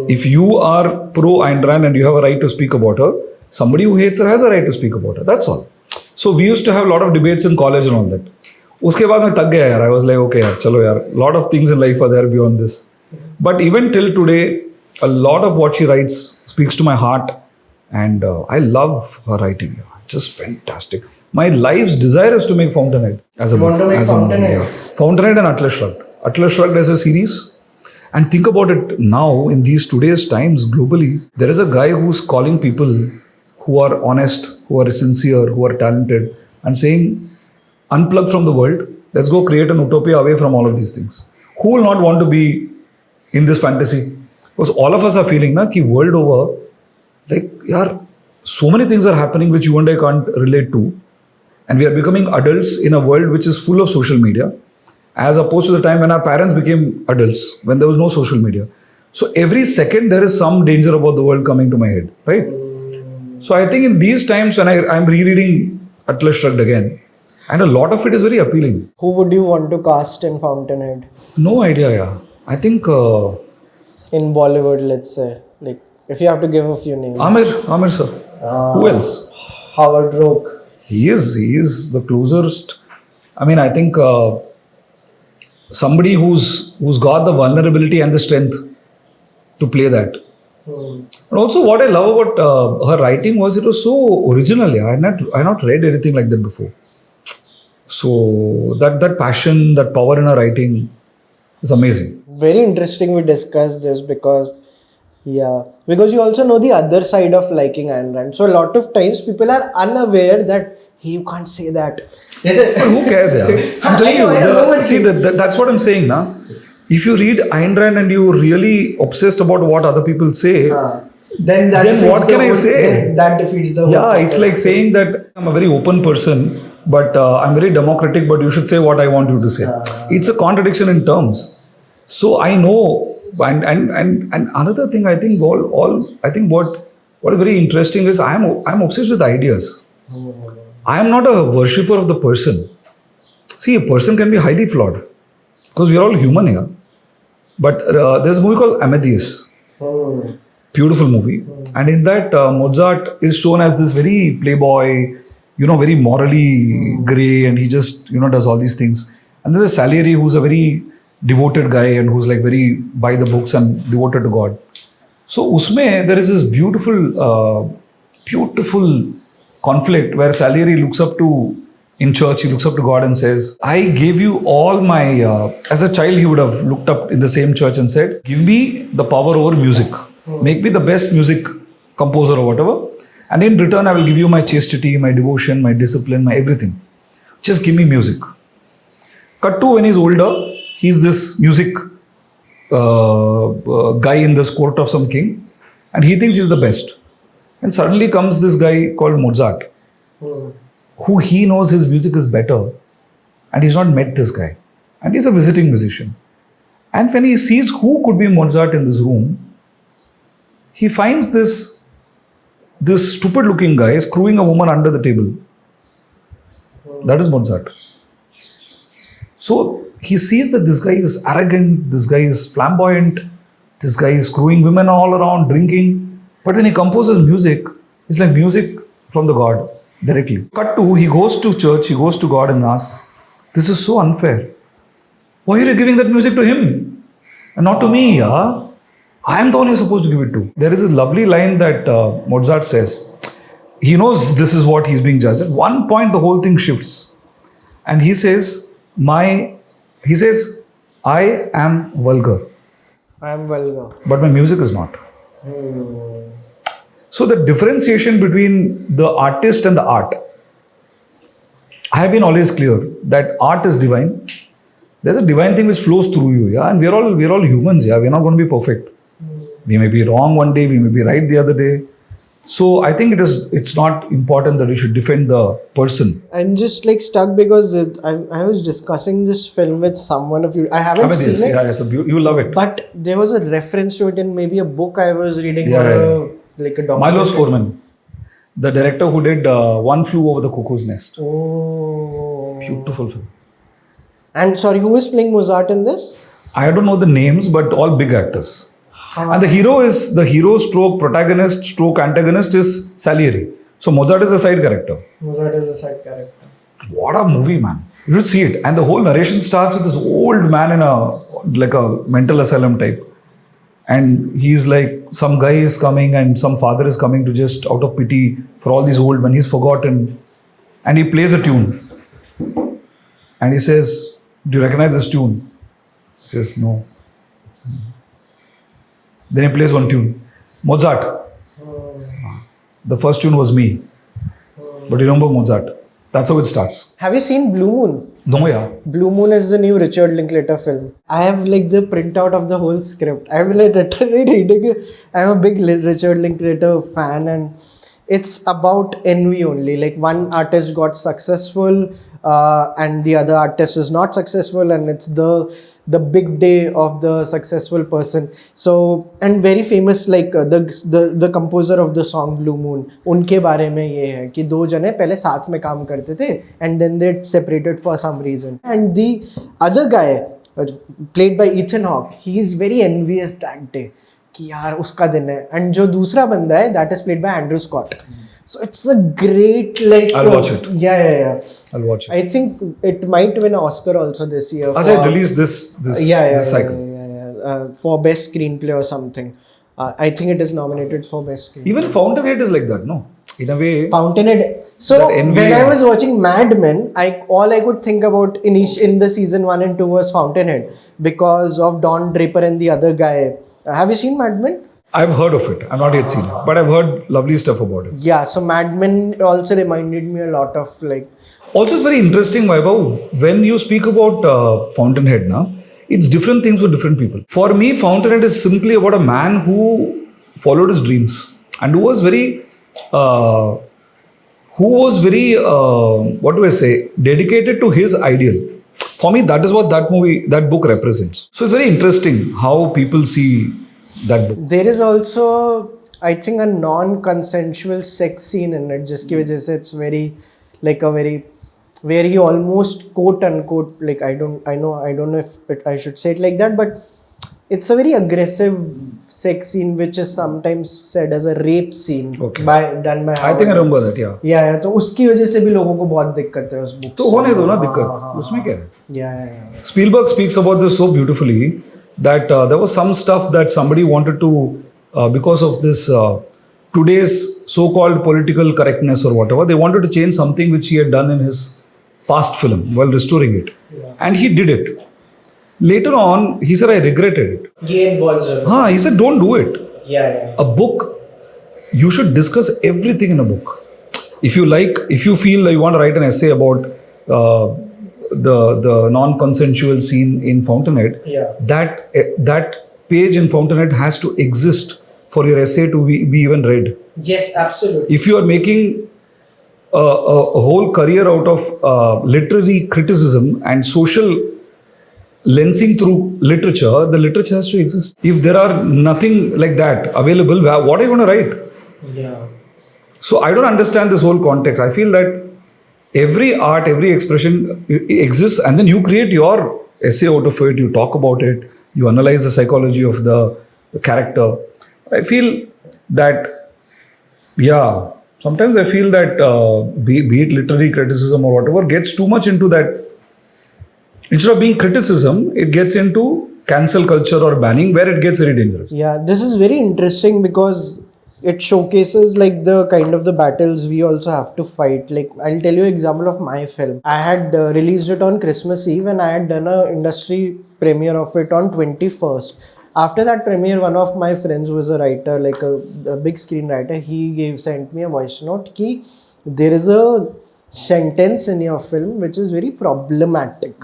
If you are pro Ayn Rand and you have a right to speak about her, somebody who hates her has a right to speak about her. That's all. So we used to have a lot of debates in college and all that. उसके बाद मैं थक गया यार. I was like, okay यार, चलो यार. Lot of things in life are there beyond this. But even till today, a lot of what she writes speaks to my heart, and I love her writing. It's just fantastic. My life's desire is to make Fountainhead as a book. Fountainhead? Fountainhead and Atlas Shrugged. Atlas Shrugged as a series. And think about it now, in these today's times globally, there is a guy who's calling people who are honest, who are sincere, who are talented, and saying, unplug from the world, let's go create an utopia away from all of these things. Who will not want to be in this fantasy? Because all of us are feeling, na, ki world over, like, yaar, so many things are happening which you and I can't relate to. And we are becoming adults in a world which is full of social media, as opposed to the time when our parents became adults, when there was no social media. So every second there is some danger about the world coming to my head, right? So I think in these times when I'm rereading Atlas Shrugged again, and a lot of it is very appealing. Who would you want to cast in Fountainhead? No idea, yeah. I think... in Bollywood, let's say. Like, if you have to give a few names. Aamir sir. Who else? Howard Roke. He is the closest. I mean, I think somebody who's got the vulnerability and the strength to play that. And also what I love about her writing was it was so original. Yeah? I had not read anything like that before. So that passion, that power in her writing is amazing. Very interesting we discussed this because you also know the other side of liking Ayn Rand. So a lot of times people are unaware that, hey, you can't say that. But who cares? Yeah? I'm telling you, that's what I'm saying. Na? If you read Ayn Rand and you're really obsessed about what other people say, then what can I say? That defeats the whole it's like saying that I'm a very open person, but I'm very democratic, but you should say what I want you to say. It's a contradiction in terms. So I know, and another thing I think I think what is very interesting is I'm obsessed with ideas. I am not a worshipper of the person. See, a person can be highly flawed because we are all human here. But there's a movie called Amadeus. Beautiful movie. And in that, Mozart is shown as this very playboy, very morally grey, and he just, does all these things. And there's Salieri, who's a very devoted guy and who's like very by the books and devoted to God. So usme there is this beautiful conflict where Salieri looks up to, in church, he looks up to God and says, I gave you all my, as a child he would have looked up in the same church and said, give me the power over music. Make me the best music composer or whatever. And in return, I will give you my chastity, my devotion, my discipline, my everything. Just give me music. Cut to when he's older, he's this music guy in this court of some king, and he thinks he's the best. And suddenly comes this guy called Mozart, who he knows his music is better, and he's not met this guy. And he's a visiting musician. And when he sees who could be Mozart in this room, he finds this stupid looking guy screwing a woman under the table. That is Mozart. So he sees that this guy is arrogant, this guy is flamboyant, this guy is screwing women all around, drinking. But when he composes music, it's like music from the God directly. Cut to, he goes to church, he goes to God and asks, this is so unfair. Why are you giving that music to him and not to me? Yeah? I am the one you're supposed to give it to. There is a lovely line that Mozart says. He knows this is what he's being judged. At one point, the whole thing shifts. And he says, I am vulgar. I am vulgar. But my music is not. So the differentiation between the artist and the art. I have been always clear that art is divine. There's a divine thing which flows through you, yeah. And we're all humans, yeah. We're not going to be perfect. We may be wrong one day, we may be right the other day. So I think it's not important that we should defend the person. I'm just like stuck because I was discussing this film with someone of you. I haven't seen it. Yeah, you love it. But there was a reference to it in maybe a book I was reading or a documentary. Milos Forman, the director who did One Flew Over the Cuckoo's Nest. Oh. Beautiful film. And sorry, who is playing Mozart in this? I don't know the names, but all big actors. And the hero stroke protagonist stroke antagonist is Salieri. So Mozart is a side character. Mozart is a side character. What a movie, man. You should see it. And the whole narration starts with this old man in a mental asylum type. And he's like, some guy is coming and some father is coming to just out of pity for all these old men. He's forgotten. And he plays a tune. And he says, do you recognize this tune? He says, no. Then he plays one tune. Mozart. The first tune was me. But you remember Mozart. That's how it starts. Have you seen Blue Moon? No, yeah. Blue Moon is the new Richard Linklater film. I have like the printout of the whole script. I'm like literally reading it. I'm a big Richard Linklater fan, and it's about envy only. Like one artist got successful and the other artist is not successful, and it's the big day of the successful person. So, and very famous, like the composer of the song Blue Moon, उनके बारे में ये है कि दो जने पहले साथ में काम करते थे and then they separated for some reason. And the other guy played by Ethan Hawke, he is very envious that day कि यार उसका दिन है. And जो दूसरा बंदा है, that is played by Andrew Scott. So it's a great, like, I'll watch it. Yeah. I'll watch it. I think it might win an Oscar also this year. As I release this cycle. For best screenplay or something. I think it is nominated for best screenplay. Even Fountainhead is like that, no? In a way. Fountainhead. So when I was watching Mad Men, all I could think about in the season 1 and 2 was Fountainhead because of Don Draper and the other guy. Have you seen Mad Men? I've heard of it. I've not yet seen it. But I've heard lovely stuff about it. Yeah, so Mad Men also reminded me a lot of like... Also, it's very interesting, Vaibhav, when you speak about Fountainhead, it's different things for different people. For me, Fountainhead is simply about a man who followed his dreams and who was very, dedicated to his ideal. For me, that is what that book represents. So it's very interesting how people see that book. There is also, I think, a non-consensual sex scene in it. Just ki wajah se it's very, like a very, where he almost quote unquote, like I don't know if I should say it like that, but it's a very aggressive sex scene which is sometimes said as a rape scene done by I think I remember that, yeah. Yeah, तो उसकी वजह से भी लोगों को बहुत दिक्कत है उस book तो होने दो ना दिक्कत उसमें क्या है? Yeah. Spielberg speaks about this so beautifully that there was some stuff that somebody wanted to because of this today's so-called political correctness or whatever, they wanted to change something which he had done in his past film while restoring it. And he did it. Later on, he said, I regretted it. He said, don't do it. A book, you should discuss everything in a book. If you feel that you want to write an essay about the non-consensual scene in Fountainhead, that page in Fountainhead has to exist for your essay to be even read. Yes, absolutely. If you are making a whole career out of literary criticism and social lensing through literature, the literature has to exist. If there are nothing like that available, what are you going to write? Yeah. So I don't understand this whole context. I feel that every art, every expression exists, and then you create your essay out of it, you talk about it, you analyze the psychology of the character. I feel that, sometimes I feel that be it literary criticism or whatever, gets too much into that. Instead of being criticism, it gets into cancel culture or banning, where it gets very dangerous. Yeah, this is very interesting because it showcases like the kind of the battles we also have to fight. Like, I'll tell you an example of my film. I had released it on Christmas Eve and I had done an industry premiere of it on 21st. After that premiere, one of my friends who was a writer, like a big screenwriter, he sent me a voice note ki there is a sentence in your film which is very problematic.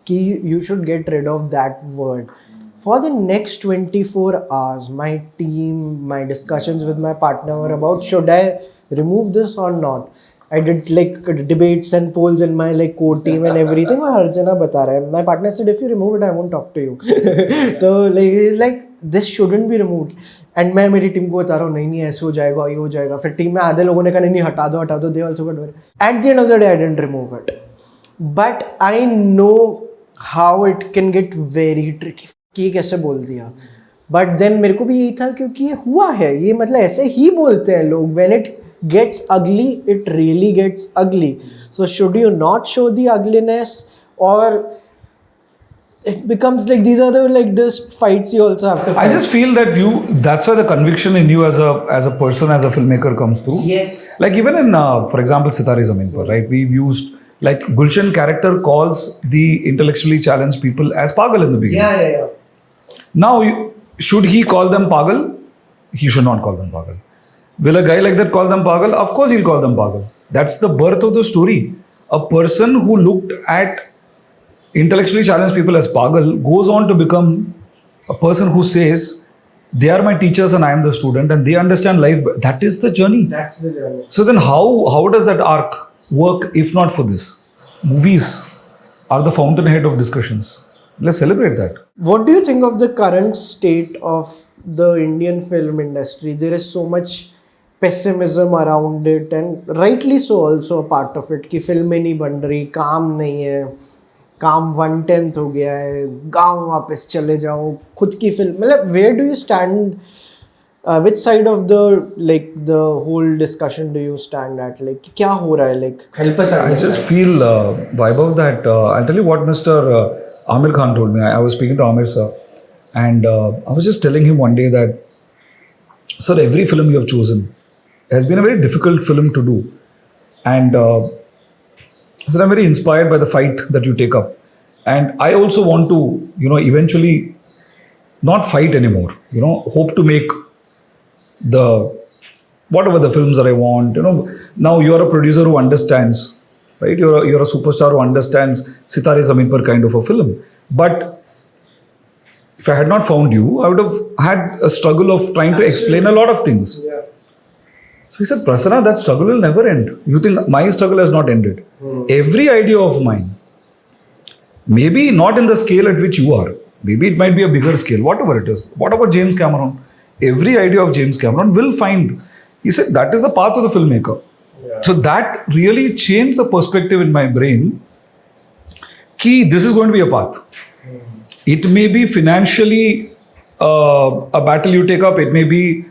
Ki you should get rid of that word. For the next 24 hours, my team, my discussions with my partner were about should I remove this or not. I did like debates and polls in my like core team and everything. My partner said, if you remove it, I won't talk to you. So like, he's like, this shouldn't be removed. And मैं मेरी team को बता रहा हूँ नहीं ऐसे हो जाएगा ये हो जाएगा. फिर टीम में आधे लोगों ने कहा नहीं हटा दो. They also got worried. At the end of the day, I didn't remove it. But I know how it can get very tricky. कि ये कैसे बोल दिया. बट देन मेरे को भी यही था क्योंकि ये हुआ है, ये मतलब ऐसे ही बोलते हैं लोग. व्हेन इट गेट्स अगली इट रियली गेट्स अगली. So should you not show the ugliness, or it becomes like these are the fights you also have to fight. I just feel that that's where the conviction in you as a person, as a filmmaker comes through. Yes. Like even in, for example, Sitaare Zameen Par, right? We've used, like, Gulshan character calls the intellectually challenged people as pagal in the beginning. Yeah. Now, should he call them pagal? He should not call them pagal. Will a guy like that call them pagal? Of course he'll call them pagal. That's the birth of the story. A person who looked at intellectually challenged people as pagal goes on to become a person who says they are my teachers and I am the student, and they understand life. That is the journey. That's the journey. So then how does that arc work if not for this? Movies are the fountainhead of discussions. Let's celebrate that. What do you think of the current state of the Indian film industry? There is so much pessimism around it, and rightly so also a part of it कि फिल्में नहीं बन रही, काम नहीं है, काम 1/10 हो गया है, गाँव वापस चले जाओ, खुद की फिल्म. मतलब where do you stand? Which side of the whole discussion do you stand at? Like क्या हो रहा है? Like help us. I just feel, Vaibhav, that I'll tell you what Mr. Aamir Khan told me. I was speaking to Aamir sir, and I was just telling him one day that, sir, every film you have chosen has been a very difficult film to do, and so I'm very inspired by the fight that you take up, and I also want to, eventually not fight anymore. Hope to make whatever the films that I want. Now you're a producer who understands, right? You're a superstar who understands Sitaare Zameen Par kind of a film. But if I had not found you, I would have had a struggle of trying to explain a lot of things. Yeah. So he said, Prasanna, that struggle will never end. You think my struggle has not ended? Every idea of mine, maybe not in the scale at which you are, maybe it might be a bigger scale, whatever it is. What about James Cameron? Every idea of James Cameron will find, he said, that is the path of the filmmaker. Yeah. So that really changed the perspective in my brain. This is going to be a path. It may be financially a battle you take up. It may be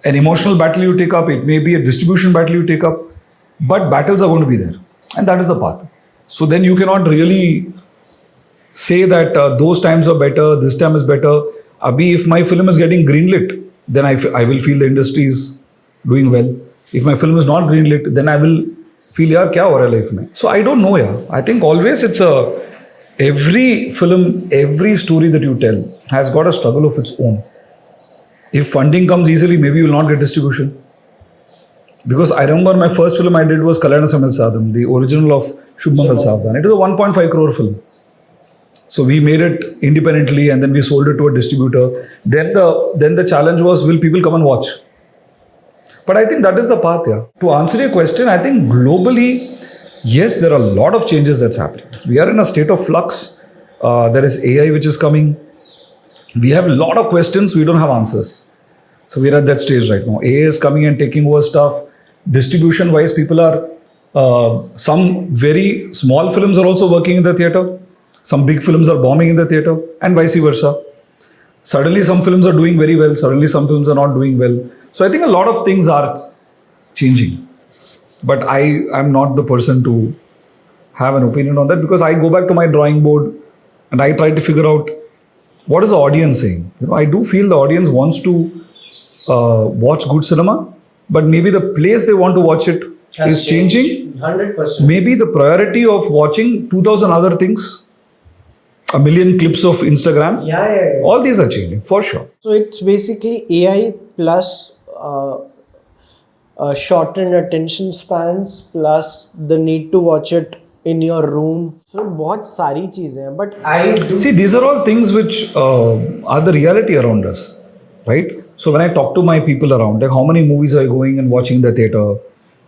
an emotional battle you take up. It may be a distribution battle you take up. But battles are going to be there. And that is the path. So then you cannot really say that those times are better, this time is better. Abhi, if my film is getting greenlit, then I will feel the industry is doing well. If my film is not greenlit, then I will feel, yaar, kya ho raha hai life mein? So I don't know, yaar. I think always every film, every story that you tell has got a struggle of its own. If funding comes easily, maybe you will not get distribution. Because I remember my first film I did was Kalyana Samayal Saadham, the original of Shubh Mangal Saavdhan. It was a 1.5 crore film. So we made it independently and then we sold it to a distributor. Then the challenge was, will people come and watch? But I think that is the path here. To answer your question, I think globally, yes, there are a lot of changes that's happening. We are in a state of flux. There is AI which is coming. We have a lot of questions, we don't have answers. So we're at that stage right now. AI is coming and taking over stuff. Distribution wise, people are, some very small films are also working in the theatre. Some big films are bombing in the theatre, and vice versa. Suddenly some films are doing very well, suddenly some films are not doing well. So I think a lot of things are changing. But I am not the person to have an opinion on that, because I go back to my drawing board and I try to figure out what is the audience saying. I do feel the audience wants to watch good cinema, but maybe the place they want to watch it is changing. 100%. Maybe the priority of watching 2,000 other things, a million clips of Instagram, all these are changing for sure. So it's basically AI plus shortened attention spans plus the need to watch it in your room. So बहुत सारी चीजें हैं, but I do see, these are all things which are the reality around us, right? So when I talk to my people around, like how many movies are you going and watching in the theatre?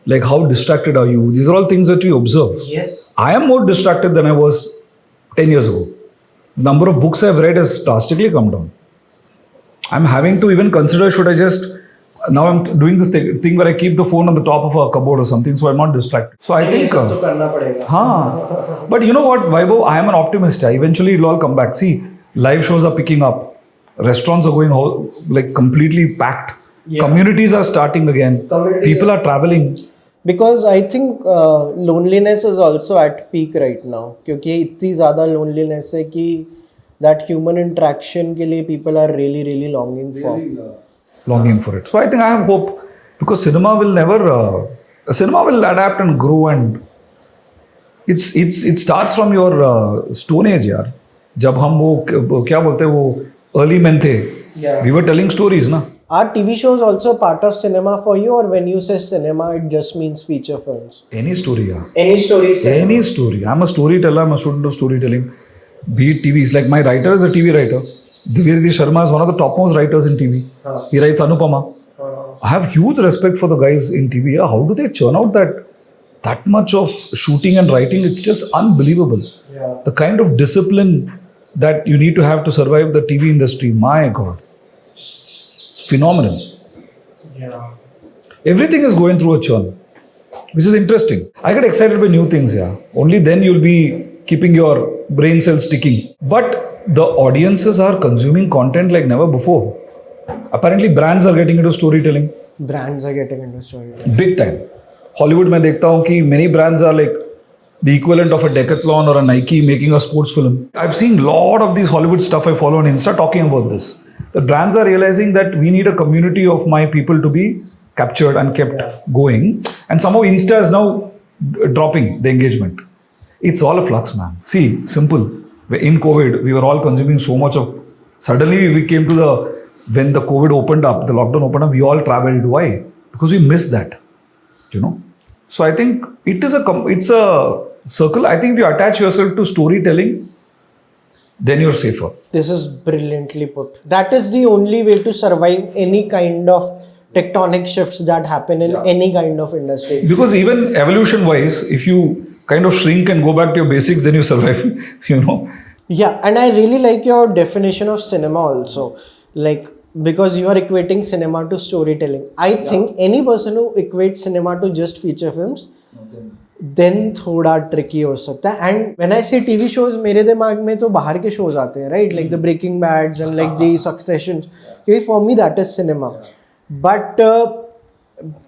Like how distracted are you? These are all things that we observe. Yes. I am more distracted than I was 10 years ago. The number of books I've read has drastically come down. I'm having to even consider, should I just, now I'm doing this thing where I keep the phone on the top of a cupboard or something, so I'm not distracted. So I think, but but you know what, Vaibhav, I am an optimist. Eventually it'll all come back. See, Live shows are picking up. Restaurants are going like completely packed. Yeah. Communities are starting again. People are traveling. Because I think loneliness is also at peak right now. क्योंकि इतनी ज़्यादा loneliness है कि that human interaction के लिए people are really really longing for. Longing for it. So I think I have hope because cinema will never. Cinema will adapt and grow and it starts from your stone age यार. जब हम वो क्या बोलते हैं वो early men थे. Yeah. We were telling stories ना. Are TV shows also a part of cinema for you, or when you say cinema, it just means feature films? Any story, yeah. Any story. Any story. I'm a storyteller. I'm a student of storytelling. Be it TV. It's like my writer is a TV writer. Divya Sharma is one of the topmost writers in TV. He writes Anupama. I have huge respect for the guys in TV. Yeah, how do they churn out that much of shooting and writing? It's just unbelievable. Yeah. The kind of discipline that you need to have to survive the TV industry. My God. It's phenomenal. Yeah. Everything is going through a churn, which is interesting. I get excited by new things, yeah. Only then you'll be keeping your brain cells ticking. But the audiences are consuming content like never before. Apparently, brands are getting into storytelling. Brands are getting into storytelling. Big time. Hollywood में देखता हूँ कि many brands are like the equivalent of a Decathlon or a Nike making a sports film. I've seen a lot of these Hollywood stuff I follow on Insta talking about this. The brands are realizing that we need a community of my people to be captured and kept going. And somehow Insta is now dropping the engagement. It's all a flux, man. See, simple. In COVID, we were all consuming so much of... Suddenly we came to when the COVID opened up, the lockdown opened up, we all traveled. Why? Because we missed that. You know? So I think it's a circle. I think if you attach yourself to storytelling, then you're safer. This is brilliantly put. That is the only way to survive any kind of tectonic shifts that happen in any kind of industry. Because even evolution-wise, if you kind of shrink and go back to your basics, then you survive, you know. Yeah, and I really like your definition of cinema also. Like, because you are equating cinema to storytelling. I think any person who equates cinema to just feature films, then थोड़ा tricky हो सकता है. And when I say TV shows, मेरे दिमाग में तो बाहर के shows आते हैं, right? Like the Breaking Bads and like the Successions. क्योंकि for me that is cinema. But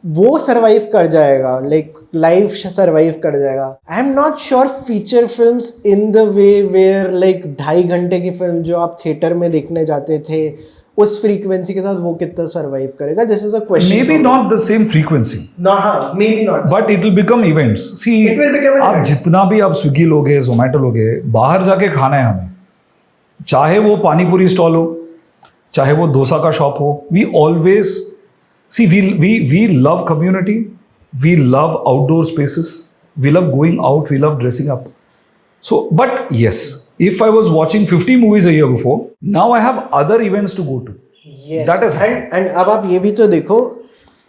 वो survive कर जाएगा, like live survive कर जाएगा. I am not sure feature films in the way where like 2.5 घंटे की film जो आप theater में देखने जाते थे, उस frequency के साथ वो कितना survive करेगा? This is a question. Maybe not the same frequency. No, maybe not. But it will become events. See, It will become an आप event. जितना भी आप स्विगी लोगे, जोमेटो लोगे, बाहर जाके खाना है हमें. चाहे वो पानी पूरी स्टॉल हो, चाहे वो डोसा का शॉप हो, we always see we love community, we love outdoor spaces, we love going out, we love dressing up. So, but yes, if I was watching 50 movies a year before, now I have other events to go to. Yes. That is and अब आप ये भी तो देखो,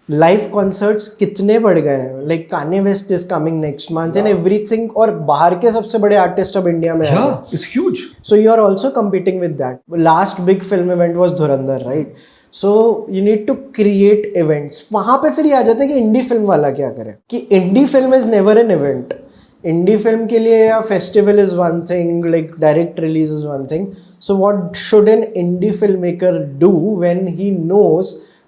live concerts कितने बढ़ गए हैं. Like Kanye West is coming next month and everything. और बाहर के सबसे बड़े artist अब इंडिया में हैं. Yeah, it's huge. So you are also competing with that. Last big film event was Dhurandhar, right? So you need to create events. वहाँ पे फिर ये आ जाता है कि इंडी फिल्म वाला क्या करे. कि indie film is never an event. Indie film के लिए या festival is one thing, like direct release is one thing. So what should an indie filmmaker do when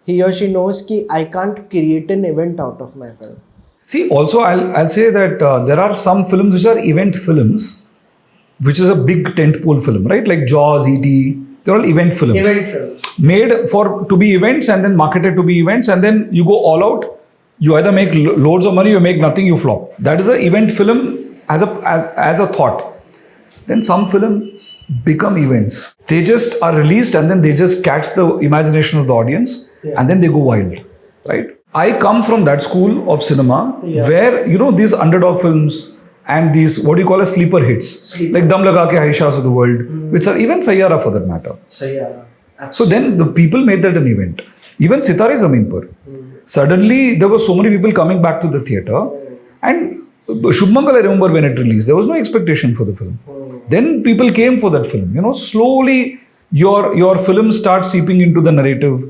he or she knows कि I can't create an event out of my film? See, also I'll say that there are some films which are event films, which is a big tentpole film, right? Like Jaws, E.T. They're all event films. Event films. Made to be events and then marketed to be events, and then you go all out. You either make loads of money, you make nothing, you flop. That is an event film as a thought. Then some films become events. They just are released and then they just catch the imagination of the audience, and then they go wild, right? I come from that school of cinema where, you know, these underdog films and these, what do you call as sleeper hits, like Dum Laga Ke Aishas of the world, which are even Sayyara for that matter. Sayyara. So then the people made that an event. Even Sitaare Zameen Par. Suddenly there were so many people coming back to the theatre, and Shubh Mangal, I remember when it released, there was no expectation for the film. Then people came for that film. You know, slowly your film starts seeping into the narrative.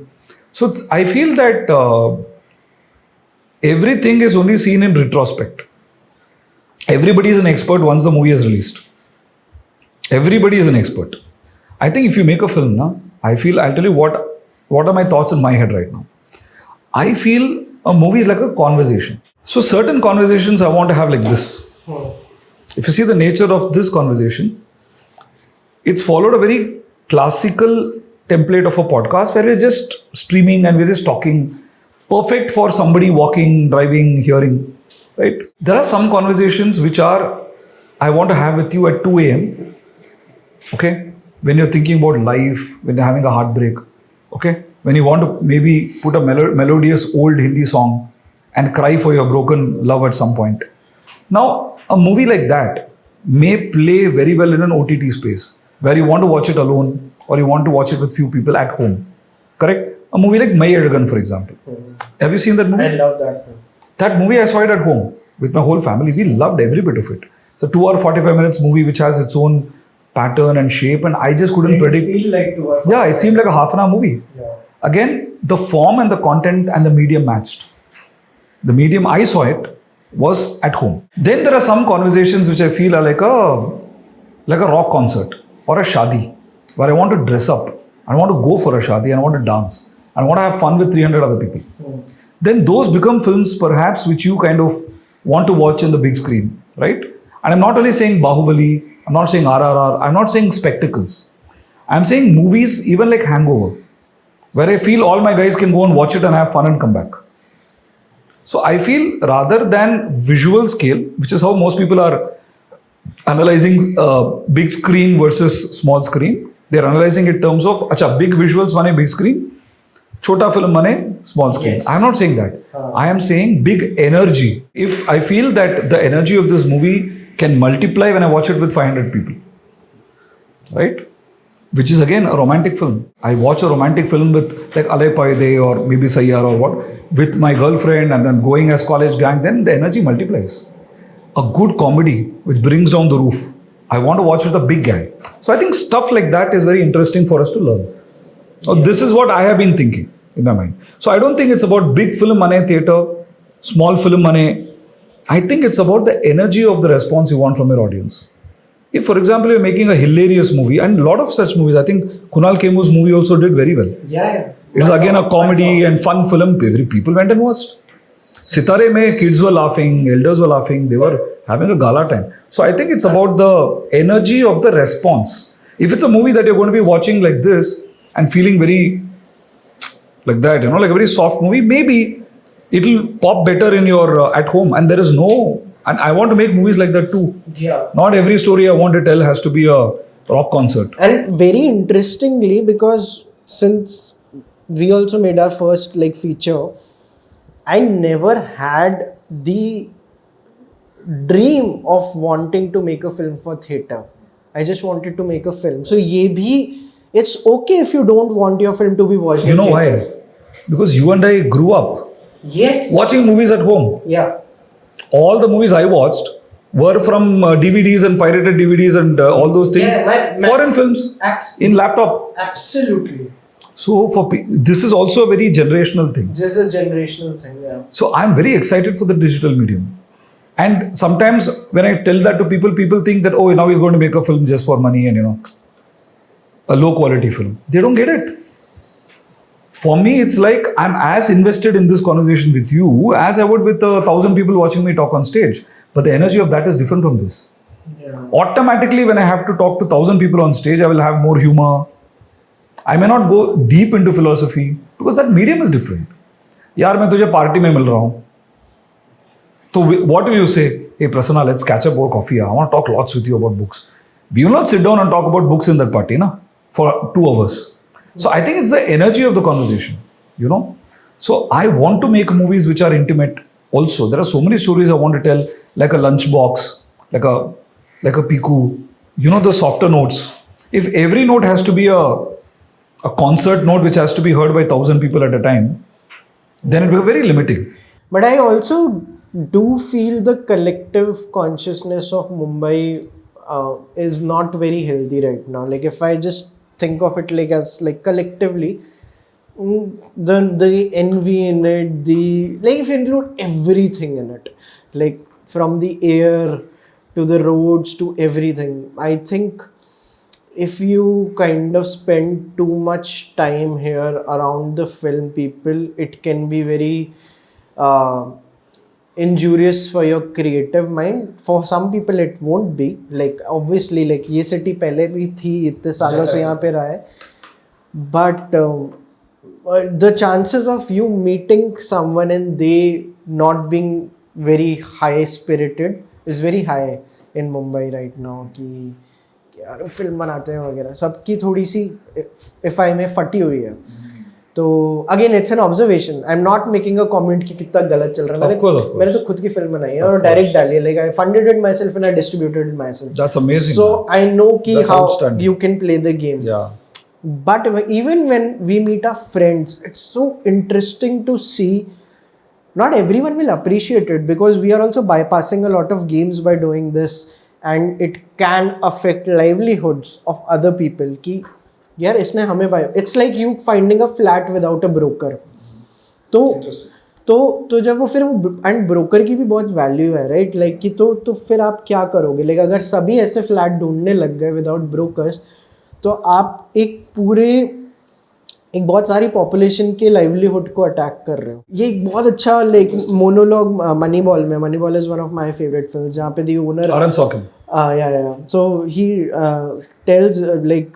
So I feel that everything is only seen in retrospect. Everybody is an expert once the movie is released. Everybody is an expert. I think if you make a film, na, I'll tell you what are my thoughts in my head right now. I feel a movie is like a conversation. So certain conversations I want to have like this. If you see the nature of this conversation, it's followed a very classical template of a podcast where we're just streaming and we're just talking. Perfect for somebody walking, driving, hearing, right? There are some conversations which I want to have with you at 2 a.m. Okay? When you're thinking about life, when you're having a heartbreak, okay? When you want to maybe put a melodious old Hindi song and cry for your broken love at some point. Now, a movie like that may play very well in an OTT space where you want to watch it alone or you want to watch it with few people at home. Correct? A movie like Mai Edugan, for example. Have you seen that movie? I love that film. That movie, I saw it at home with my whole family. We loved every bit of it. It's a 2 hour 45 minutes movie which has its own pattern and shape, and I just couldn't predict. It feel like 2 hours. Yeah, it seemed like a half an hour movie. Yeah. Again, the form and the content and the medium matched. The medium I saw it was at home. Then there are some conversations which I feel are like a rock concert or a shadi, where I want to dress up. I want to go for a shadi and I want to dance. I want to have fun with 300 other people. Then those become films perhaps which you kind of want to watch in the big screen, right? And I'm not only saying Bahubali, I'm not saying RRR, I'm not saying spectacles. I'm saying movies even like Hangover, where I feel all my guys can go and watch it and have fun and come back. So I feel rather than visual scale, which is how most people are analyzing big screen versus small screen, they're analyzing in terms of, big visuals mane big screen, chota film mane small screen. Yes. I'm not saying that. I am saying big energy. If I feel that the energy of this movie can multiply when I watch it with 500 people, right? Which is again a romantic film. I watch a romantic film with like Alay Paide or maybe Sayyar or what, with my girlfriend and then going as college gang, then the energy multiplies. A good comedy which brings down the roof, I want to watch with a big guy. So I think stuff like that is very interesting for us to learn. So this is what I have been thinking in my mind. So I don't think it's about big film mane theatre, small film mane. I think it's about the energy of the response you want from your audience. If, for example, you're making a hilarious movie, and a lot of such movies, I think Kunal Kemu's movie also did very well. Yeah. It's again a comedy and fun film. People went and watched. Sitaare mein kids were laughing, elders were laughing, they were having a gala time. So I think it's about the energy of the response. If it's a movie that you're going to be watching like this and feeling very like that, like a very soft movie, maybe it'll pop better in your at home. And there is no, and I want to make movies like that too. Yeah. Not every story I want to tell has to be a rock concert. And very interestingly, because since we also made our first feature, I never had the dream of wanting to make a film for theatre. I just wanted to make a film. So it's okay if you don't want your film to be watched. You know why? Because you and I grew up watching movies at home. Yeah. All the movies I watched were from DVDs and pirated DVDs and all those things. Yeah, foreign films in laptop. Absolutely. So this is also a very generational thing. This is a generational thing, yeah. So I'm very excited for the digital medium. And sometimes when I tell that to people, people think that, oh, now he's going to make a film just for money and, a low quality film. They don't get it. For me, it's like I'm as invested in this conversation with you as I would with 1,000 people watching me talk on stage. But the energy of that is different from this. Yeah. Automatically, when I have to talk to 1,000 people on stage, I will have more humor. I may not go deep into philosophy because that medium is different. यार मैं तुझे party में मिल रहा हूँ. So what will you say? Hey Prasanna, let's catch up over coffee. I want to talk lots with you about books. We will not sit down and talk about books in that party, for 2 hours. So I think it's the energy of the conversation, So I want to make movies which are intimate also. There are so many stories I want to tell, like a lunchbox, like a piku, the softer notes. If every note has to be a concert note which has to be heard by 1,000 people at a time, then it will be very limiting. But I also do feel the collective consciousness of Mumbai is not very healthy right now. If I just think of it as collectively, the envy in it, if you include everything in it, from the air to the roads to everything, I think if you kind of spend too much time here around the film people, it can be very injurious for your creative mind. For some people it won't be, like obviously like ये city पहले भी थी, इतने सालों से यहाँ पे रहा है, but the chances of you meeting someone and they not being very high spirited is very high in Mumbai right now कि यार फिल्म बनाते हैं वगैरह, सबकी थोड़ी सी if I may फटी हुई है. तो again it's an observation, I am not making a comment कि कितना गलत चल रहा है. मैंने तो खुद की फिल्म बनाई है और डायरेक्ट डाली है, like I funded it myself and I distributed it myself. That's amazing. So I know कि how you can play the game. But even when we meet our friends, it's so interesting to see. Not everyone will appreciate it because we are also bypassing a lot of games by doing this, and it can affect livelihoods of other people. कि यार इसने हमें it's like you finding a flat without a broker. तो जब वो फिर and broker की भी बहुत वैल्यू है, राइट? लाइक कि तो फिर आप क्या करोगे? लाइक अगर सभी ऐसे फ्लैट ढूंढने लग गए विदाउट ब्रोकर्स, तो आप एक बहुत सारी पॉपुलेशन के लाइवलीहुड को अटैक कर रहे हो. ये एक बहुत अच्छा लाइक मोनोलॉग मनीबॉल में, Moneyball is one of my favourite films, जहाँ पे the owner so he tells like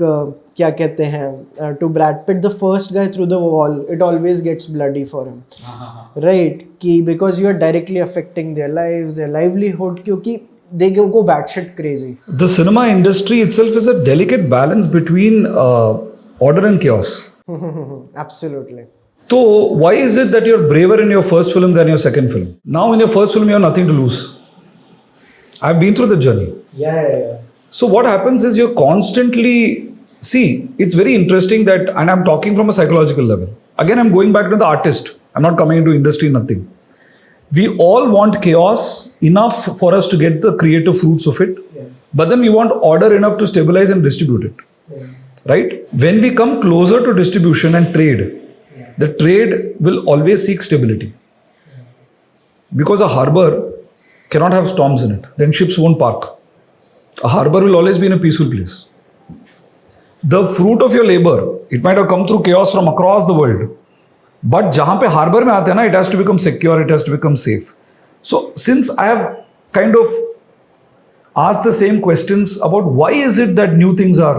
क्या कहते हैं to Brad Pitt, the first guy through the wall it always gets bloody for him, right? कि because you are directly affecting their lives, their livelihood, क्योंकि they go batshit crazy. The cinema industry itself is a delicate balance between order and chaos. Absolutely. So why is it that you're braver in your first film than your second film? Now in your first film you have nothing to lose. I've been through the journey. Yeah. So what happens is you're constantly, see, it's very interesting that, and I'm talking from a psychological level. Again, I'm going back to the artist. I'm not coming into industry, nothing. We all want chaos enough for us to get the creative fruits of it, but then we want order enough to stabilize and distribute it, right? When we come closer to distribution and trade, the trade will always seek stability, because a harbor cannot have storms in it, then ships won't park. A harbor will always be in a peaceful place. The fruit of your labor, it might have come through chaos from across the world, but जहां पे harbour में आते हैं ना, it has to become secure, it has to become safe. So since I have kind of asked the same questions about why is it that new things are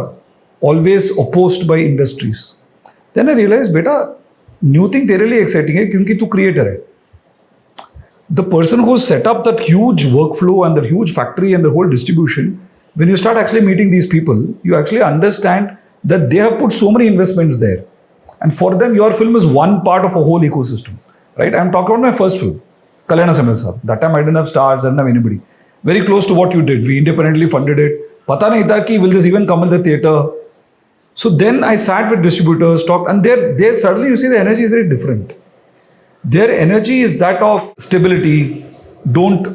always opposed by industries, then I realise बेटा new thing तेरे लिए exciting है क्योंकि तू creator है. The person who set up that huge workflow and that huge factory and the whole distribution, when you start actually meeting these people, you actually understand that they have put so many investments there. And for them, your film is one part of a whole ecosystem, right? I'm talking about my first film, Kalyana Samayal Saadham. That time I didn't have stars, I didn't have anybody. Very close to what you did. We independently funded it. Pata nahi tha ki will this even come in the theatre? So then I sat with distributors, talked, and there suddenly you see the energy is very different. Their energy is that of stability, don't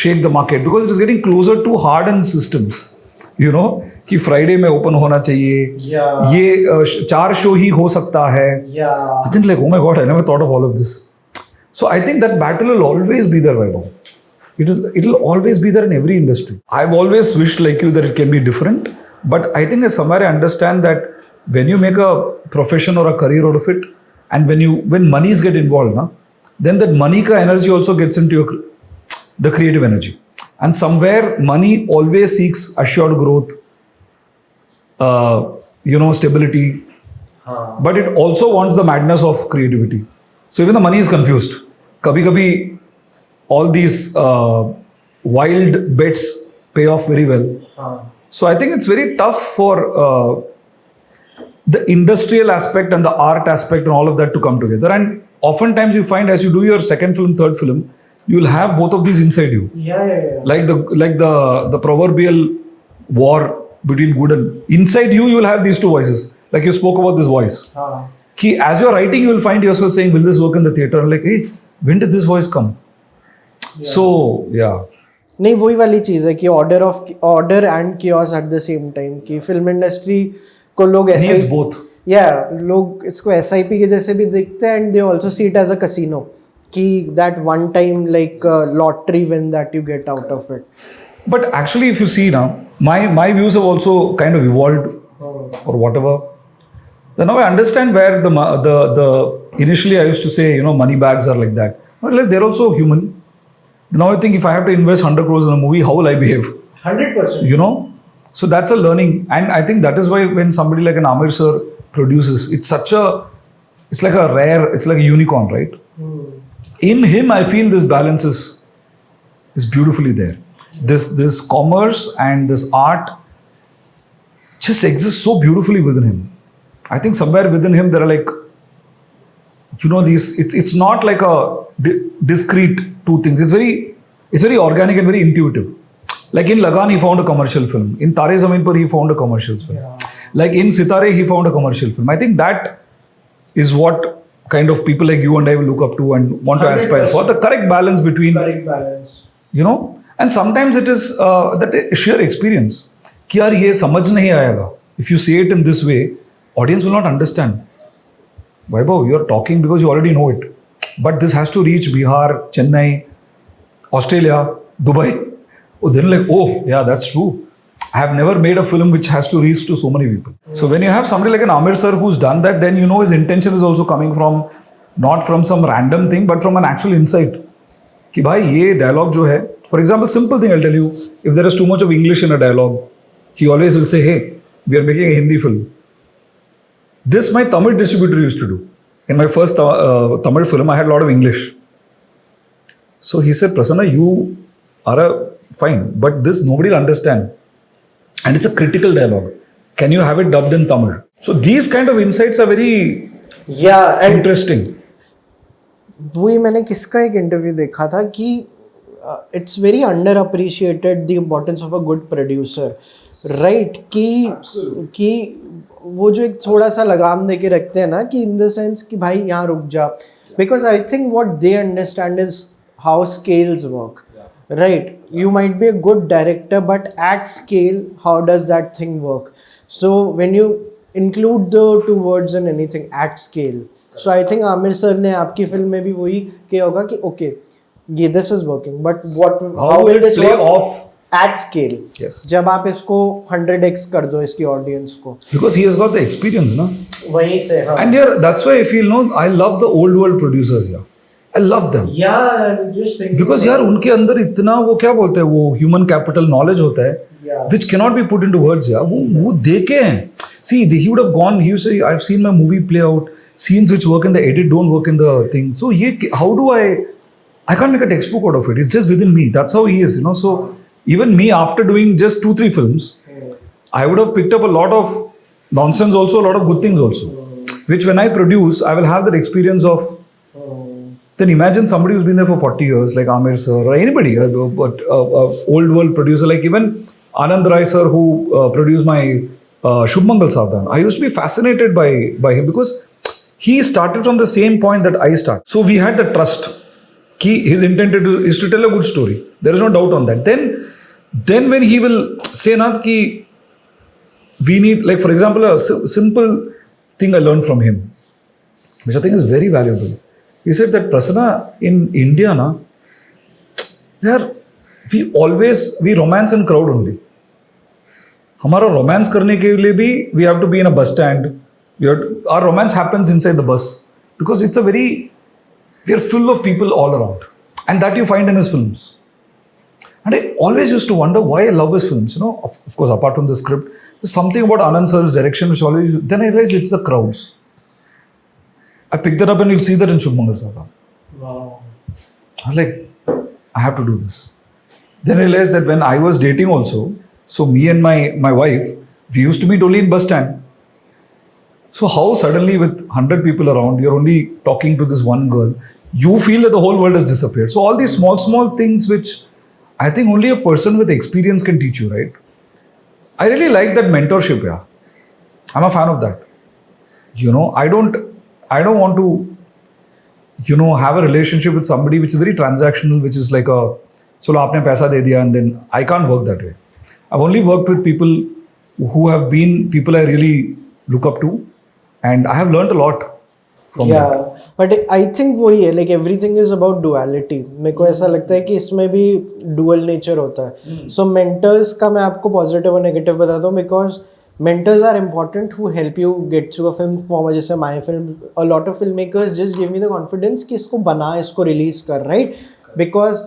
shake the market, because it is getting closer to hardened systems, you know, कि Friday में open होना चाहिए, ये 4 show ही हो सकता है. I think like, oh my God, I never thought of all of this. So I think that battle will always be there, Vaibhav. It will always be there in every industry. I've always wished like you that it can be different, but I think somewhere I understand that when you make a profession or a career out of it, and when monies get involved, then that money ka energy also gets into the creative energy, and somewhere money always seeks assured growth, stability, but it also wants the madness of creativity. So even the money is confused. Kabhi all these wild bets pay off very well. So I think it's very tough for the industrial aspect and the art aspect and all of that to come together. And oftentimes you find as you do your second film, third film, you will have both of these inside you. Like the proverbial war between good and inside you will have these two voices, like you spoke about this voice. Ki as you're writing, you will find yourself saying, will this work in the theater? Like, hey, when did this voice come? So नहीं, वही वाली चीज है कि order and chaos at the same time, कि film industry को लोग ऐसे लोग इसको SIP के जैसे भी देखते हैं, and they also see it as a casino, कि that one time like lottery win that you get out of it. But actually, if you see now, my views have also kind of evolved or whatever. Then now I understand where the initially I used to say, you know, money bags are like that. But like they're also human. Now I think if I have to invest 100 crores in a movie, how will I behave? 100%. You know? So that's a learning. And I think that is why when somebody like an Aamir sir produces, it's like a unicorn, right? In him, I feel this balance is beautifully there. This commerce and this art just exists so beautifully within him. I think somewhere within him there are like, you know, these. It's not like a discrete two things. It's very organic and very intuitive. Like in Lagan, he found a commercial film. In Sitaare Zameen Par, he found a commercial film. Yeah. Like in Sitaare, he found a commercial film. I think that is what kind of people like you and I will look up to and want 100%. To aspire for. The correct balance between. Correct balance. You know, and sometimes it is that sheer experience. कि यार ये समझ नहीं आएगा. If you say it in this way, audience will not understand. Vaibhav, you are talking because you already know it. But this has to reach Bihar, Chennai, Australia, Dubai. Oh, then like, oh, yeah, that's true. I have never made a film which has to reach to so many people. So when you have somebody like an Aamir sir who's done that, then you know his intention is also coming from, not from some random thing, but from an actual insight. कि भाई ये dialogue जो है, for example, simple thing I'll tell you, if there is too much of English in a dialogue, he always will say, hey, we are making a Hindi film. This my Tamil distributor used to do. In my first Tamil film, I had a lot of English. So he said, Prasanna, you are fine, but this nobody will understand. And it's a critical dialogue. Can you have it dubbed in Tamil? So these kind of insights are very interesting. वही मैंने किसका एक interview देखा था कि it's very under appreciated the importance of a good producer, right? कि वो जो एक थोड़ा सा लगाम दे के रखते हैं ना, कि इन द सेंस कि भाई यहाँ रुक जा, because I think what they understand is how scales work, right? You might be a good director, but at scale, how does that thing work? So when you include the two words in anything, at scale. So I think Aamir sir ने आपकी film में भी वही किया होगा कि okay, ये this is working, but how will this play work off at scale? Yes. जब आप इसको 100x कर दो इसकी audience को. Because he has got the experience, ना? वहीं से हाँ. And here, that's why I feel, no, I love the old world producers here. I love them. Yeah, I'm just thinking. Because यार उनके अंदर इतना वो क्या बोलते हैं, वो human capital knowledge होता है, which cannot be put into words. यार वो देखे हैं. See, he would have gone. He would say, I've seen my movie play out. Scenes which work in the edit don't work in the thing. So how do I can't make a textbook out of it. It's just within me. That's how he is, you know. So even me, after doing just 2-3 films, I would have picked up a lot of nonsense also, a lot of good things also, which when I produce, I will have that experience of. Then imagine somebody who's been there for 40 years, like Aamir sir or anybody, but old world producer, like even Anand Rai sir who produced my Shubh Mangal Saavdhan. I used to be fascinated by him because he started from the same point that I started. So we had the trust. His intent is to tell a good story. There is no doubt on that. Then when he will say that we need, like for example, a simple thing I learned from him, which I think is very valuable. He said that Prasanna, in India, we romance in crowd only. हमारा romance करने के लिए भी we have to be in a bus stand. Our romance happens inside the bus because we are full of people all around, and that you find in his films. And I always used to wonder why I love his films. You know, of course, apart from the script, there's something about Anand sir's direction which always. Then I realized it's the crowds. I picked that up and you'll see that in Shubh Mangal Saavdhan. Wow. I'm like, I have to do this. Then I realized that when I was dating also, so me and my wife, we used to meet only in bus stand. So how suddenly with 100 people around, you're only talking to this one girl, you feel that the whole world has disappeared. So all these small things which I think only a person with experience can teach you, right? I really like that mentorship, yeah. I'm a fan of that. You know, I don't want to, you know, have a relationship with somebody which is very transactional, which is like chalo aapne paisa de diya, and then I can't work that way. I've only worked with people who have been people I really look up to, and I have learned a lot from that. Yeah, but I think वही है, like everything is about duality. मेरे को ऐसा लगता है कि इसमें भी dual nature होता है. So mentors का मैं आपको positive और negative बताता हूँ, because mentors are important who help you get through a film form. जैसे my film, a lot of filmmakers just give me the confidence कि इसको बना, इसको release कर, right? Because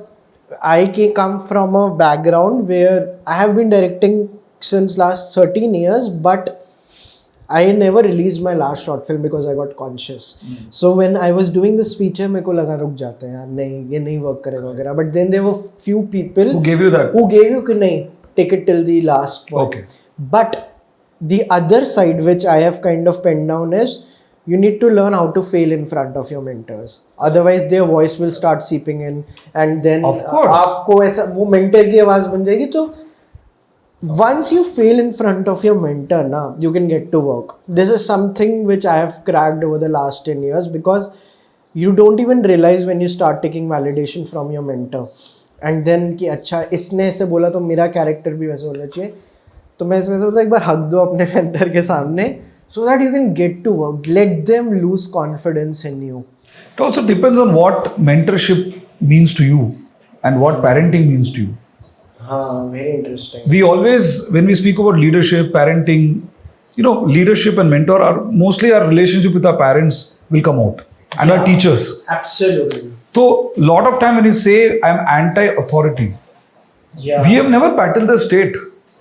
I come from a background where I have been directing since last 13 years, but I never released my last short film because I got conscious. So when I was doing this feature, मेरे को लगा रुक जाते हैं यार, नहीं ये नहीं work करेगा वगैरह. But then there were few people who gave you that, who gave you कि नहीं, take it till the last point. Okay. But the other side which I have kind of penned down is you need to learn how to fail in front of your mentors. Otherwise their voice will start seeping in, and then of course आपको ऐसा वो mentor की आवाज बन जाएगी. तो once you fail in front of your mentor, na, you can get to work. This is something which I have cracked over the last 10 years because you don't even realize when you start taking validation from your mentor. And then कि अच्छा इसने ऐसे बोला तो मेरा character भी वैसे होना चाहिए. तो मैं इसमें से बोलता एक बार हक दो अपने mentor के सामने so that you can get to work. Let them lose confidence in you. It also depends on what mentorship means to you and what parenting means to you. Very interesting. We always, when we speak about leadership, parenting, leadership and mentor are mostly our relationship with our parents will come out and our teachers. Absolutely. So, lot of time when you say I'm anti-authority, we have never battled the state.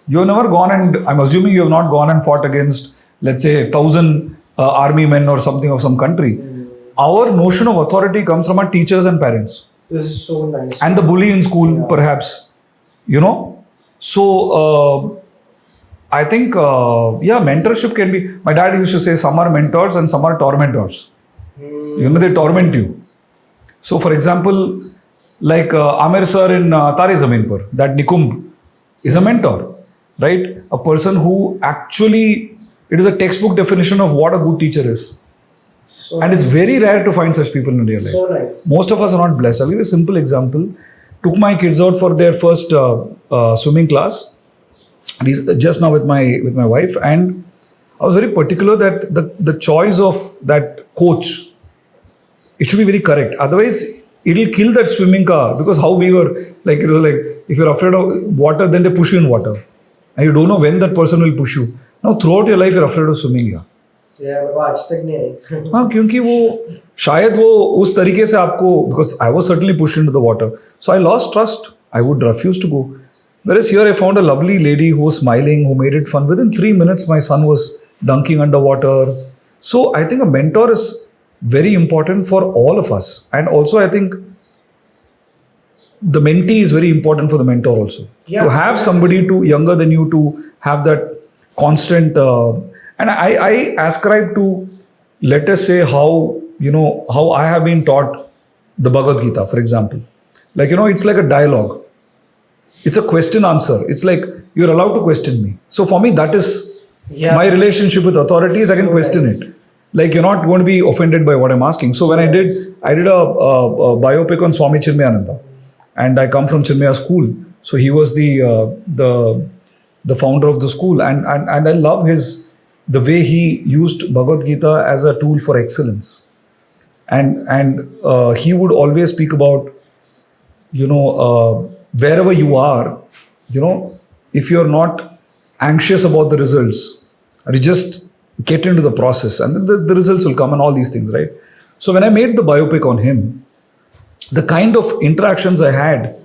You have never gone and, I'm assuming you have not gone and fought against, let's say, 1,000 army men or something of some country. Our notion of authority comes from our teachers and parents. This is so nice. And the bully in school, perhaps. So I think mentorship can be, my dad used to say some are mentors and some are tormentors. They torment you. So for example, like Aamir sir in Sitaare Zameen Par, that Nikumb is a mentor, right? A person who actually, it is a textbook definition of what a good teacher is. So and it's very rare to find such people in real life. So nice. Most of us are not blessed. I'll give you a simple example. Took my kids out for their first swimming class just now with my wife, and I was very particular that the choice of that coach, it should be very correct. Otherwise, it'll kill that swimming car, because how we were like if you're afraid of water, then they push you in water, and you don't know when that person will push you. Now throughout your life, you're afraid of swimming. वो आज तक नहीं आई. हाँ, क्योंकि वो शायद वो उस तरीके से आपको, because I was certainly pushed into the water, so I lost trust. I would refuse to go. Whereas here I found a lovely lady who was smiling, who made it fun. Within 3 minutes, my son was dunking underwater. So I think a mentor is very important for all of us, and also I think the mentee is very important for the mentor also. To have somebody younger than you, to have that constant. And I ascribe to, let us say, how I have been taught the Bhagavad Gita, for example. Like, it's like a dialogue. It's a question answer. It's like you're allowed to question me. So for me, that is my relationship with authorities. I can question it. Like, you're not going to be offended by what I'm asking. So when I did a biopic on Swami Chinmayananda, and I come from Chinmaya school. So he was the founder of the school, and I love the way he used Bhagavad Gita as a tool for excellence. And he would always speak about, wherever you are, if you're not anxious about the results, you just get into the process, and then the results will come, and all these things, right? So when I made the biopic on him, the kind of interactions I had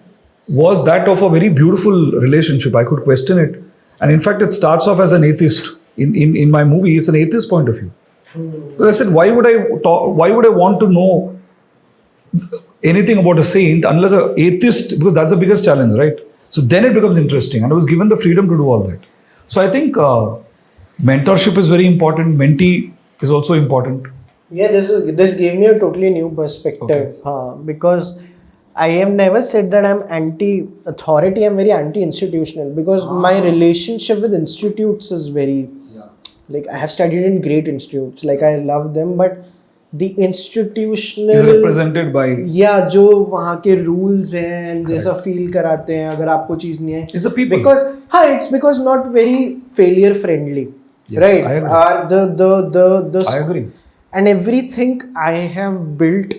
was that of a very beautiful relationship. I could question it. And in fact, it starts off as an atheist. In my movie, it's an atheist point of view. So I said, why would I want to know anything about a saint unless an atheist, because that's the biggest challenge, right? So then it becomes interesting, and I was given the freedom to do all that. So I think mentorship is very important. Mentee is also important. Yeah, this gave me a totally new perspective. Okay. Because I have never said that I'm anti-authority. I'm very anti-institutional, because my relationship with institutes is very, like, I have studied in great institutes. Like, I love them, but the institutional is represented by जो वहाँ के rules हैं and जैसा feel कराते हैं अगर आपको चीज़ नहीं है. It's the people. It's because not very failure friendly, yes, right? I agree. I agree. And everything I have built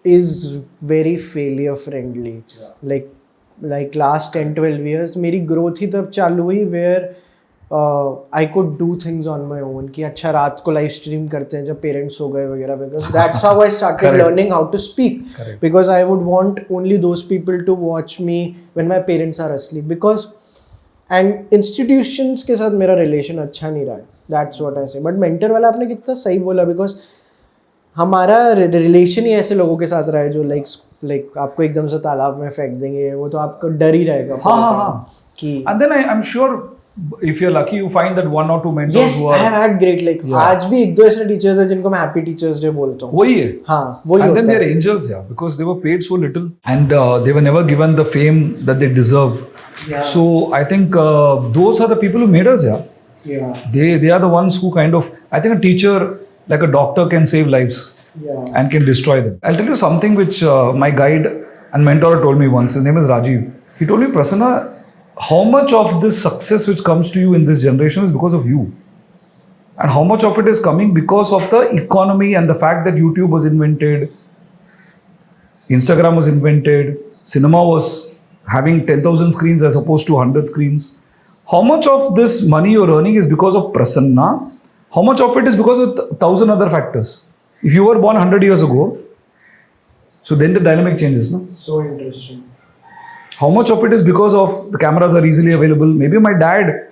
is very failure friendly. Like last 10-12 years मेरी growth ही तब चालू हुई where I could do things on my own कि अच्छा रात को live stream करते हैं जब parents सो गए वगैरह, because that's how I started learning how to speak. Because I would want only those people to watch me when my parents are asleep, because and institutions के साथ मेरा relation अच्छा नहीं रहा है, that's what I say. But mentor वाला आपने कितना सही बोला, because हमारा रिलेशन ही ऐसे लोगों के साथ रहा है जो लाइक आपको एकदम से तालाब में फेंक देंगे, वो तो आपको डर ही रहेगा. कि and then I'm sure if you're lucky you find that one or two mentors yes, who are I have had great like आज भी एक दो ऐसे टीचर्स हैं जिनको मैं हैप्पी टीचर्स डे बोलता हूँ. वही है. हाँ वही and होता then है. they're angels, yeah, because they were paid so little and they were never given the fame that they deserve. So I think those are the people who made us. They are the ones who kind of, I think a teacher like a doctor can save lives and can destroy them. I'll tell you something which my guide and mentor told me once. His name is Rajiv. He told me, Prasanna, how much of this success which comes to you in this generation is because of you, and how much of it is coming because of the economy and the fact that YouTube was invented, Instagram was invented, cinema was having 10,000 screens as opposed to 100 screens. How much of this money you're earning is because of Prasanna? How much of it is because of 1,000 other factors? If you were born 100 years ago, so then the dynamic changes, no? So interesting. How much of it is because of the cameras are easily available? Maybe my dad,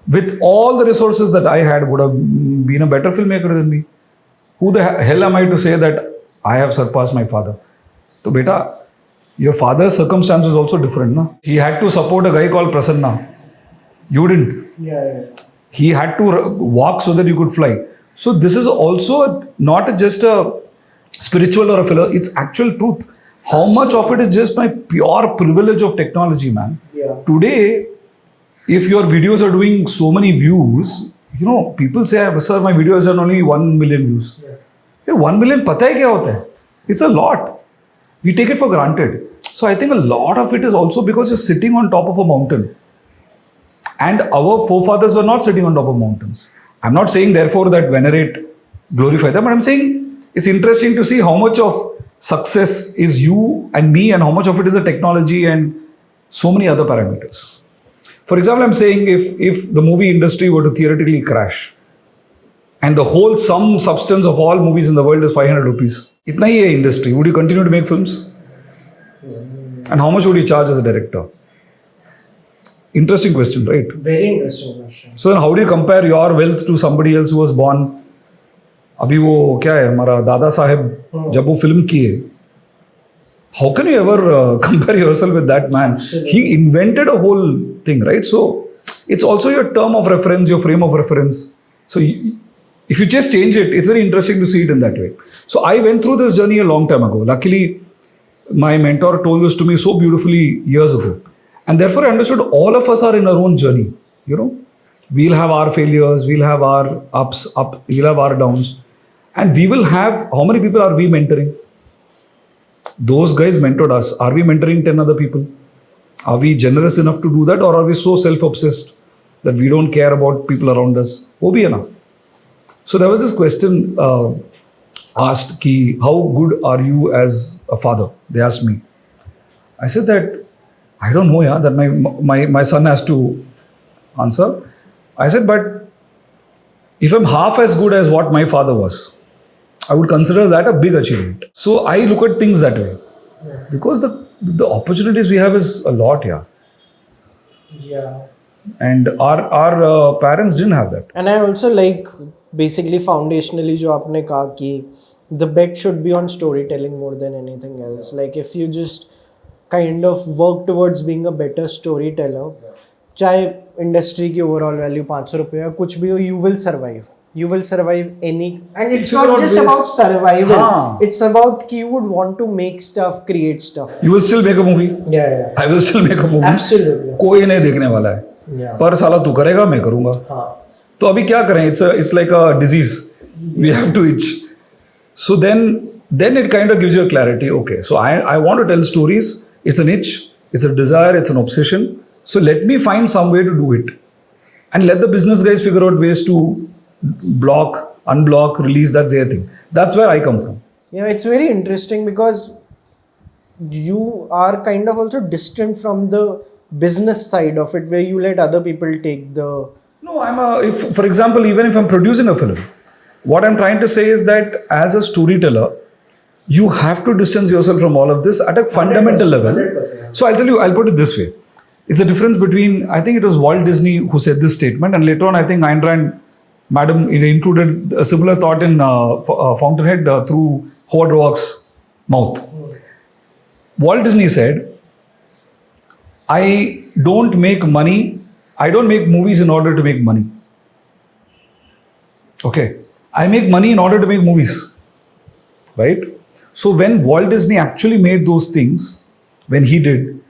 with all the resources that I had, would have been a better filmmaker than me. Who the hell am I to say that I have surpassed my father? So beta, your father's circumstance was also different, no? He had to support a guy called Prasanna. You didn't. Yeah. He had to walk so that you could fly. So this is also not just a spiritual or a philosophy, it's actual truth. How much of it is just my pure privilege of technology, man? Yeah. Today, if your videos are doing so many views, you know, people say, sir, my videos are only 1 million views. Yeah. 1 million, pata hai kya hota hai? It's a lot. We take it for granted. So I think a lot of it is also because you're sitting on top of a mountain. And our forefathers were not sitting on top of mountains. I'm not saying therefore that venerate, glorify them, but I'm saying it's interesting to see how much of success is you and me and how much of it is a technology and so many other parameters. For example, I'm saying if the movie industry were to theoretically crash and the whole sum substance of all movies in the world is 500 rupees, itna hi hai industry, would you continue to make films? And how much would you charge as a director? Interesting question, right? Very interesting question. So then how do you compare your wealth to somebody else who was born? अभी वो क्या है हमारा दादा साहेब जब वो film किए, how can you ever compare yourself with that man? He invented a whole thing, right? So it's also your term of reference, your frame of reference. So if you just change it, it's very interesting to see it in that way. So I went through this journey a long time ago. Luckily, my mentor told this to me so beautifully years ago. And therefore I understood all of us are in our own journey. You know, we'll have our failures, we'll have our ups, we'll have our downs. And we will have, how many people are we mentoring? Those guys mentored us. Are we mentoring 10 other people? Are we generous enough to do that? Or are we so self-obsessed that we don't care about people around us? Wo bhi hai na. So there was this question asked, ki, how good are you as a father? They asked me. I said that, I don't know, that my son has to answer. I said, but if I'm half as good as what my father was, I would consider that a big achievement. So I look at things that way. Because the opportunities we have is a lot, Yeah. And our parents didn't have that. And I also like basically foundationally जो आपने कहा कि the bet should be on storytelling more than anything else. Like if you just kind of work towards being a better storyteller, चाहे industry की overall value 500 रुपये या कुछ भी हो, you will survive any, and it's not just about survival. It's about कि you would want to make stuff, create stuff. You will still make a movie. Yeah. I will still make a movie. Absolutely. कोई नहीं देखने वाला है. पर साला तू करेगा, मैं करूँगा. तो अभी क्या करें? It's like a disease. We have to itch. So then it kind of gives you a clarity. Okay, so I want to tell stories. It's an itch. It's a desire. It's an obsession. So let me find some way to do it, and let the business guys figure out ways to block, unblock, release. That's their thing. That's where I come from. Yeah, it's very interesting because you are kind of also distant from the business side of it, where you let other people take the No, if, for example, even if I'm producing a film, what I'm trying to say is that as a storyteller, you have to distance yourself from all of this at a fundamental level. 100%. So I'll tell you, I'll put it this way. It's a difference between, I think it was Walt Disney who said this statement, and later on, I think Ayn Rand, madam, included a similar thought in Fountainhead through Howard Roark's mouth. Walt Disney said, I don't make movies in order to make money. Okay. I make money in order to make movies. Right? So when Walt Disney actually made those things, when he did,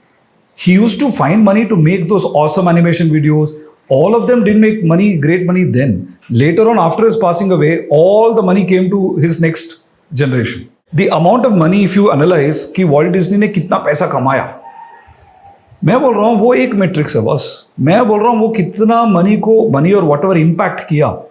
he used to find money to make those awesome animation videos. All of them didn't make money, great money then. Later on, after his passing away, all the money came to his next generation. The amount of money, if you analyze, कि Walt Disney ने कितना पैसा कमाया, मैं बोल रहा हूँ वो एक मेट्रिक्स है बस. मैं बोल रहा हूँ वो कितना money और whatever impact किया.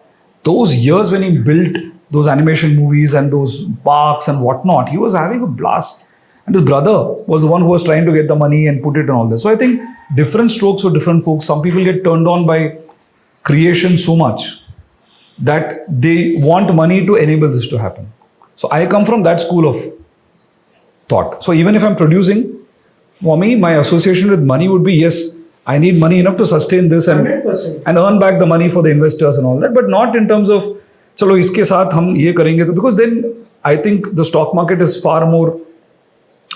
Those years when he built those animation movies and those parks and whatnot, he was having a blast. And his brother was the one who was trying to get the money and put it and all this. So I think different strokes for different folks. Some people get turned on by creation so much that they want money to enable this to happen. So I come from that school of thought. So even if I'm producing, for me, my association with money would be, yes, I need money enough to sustain this and 100%. and earn back the money for the investors and all that, but not in terms of, चलो इसके साथ हम ये करेंगे तो, because then I think the stock market is far more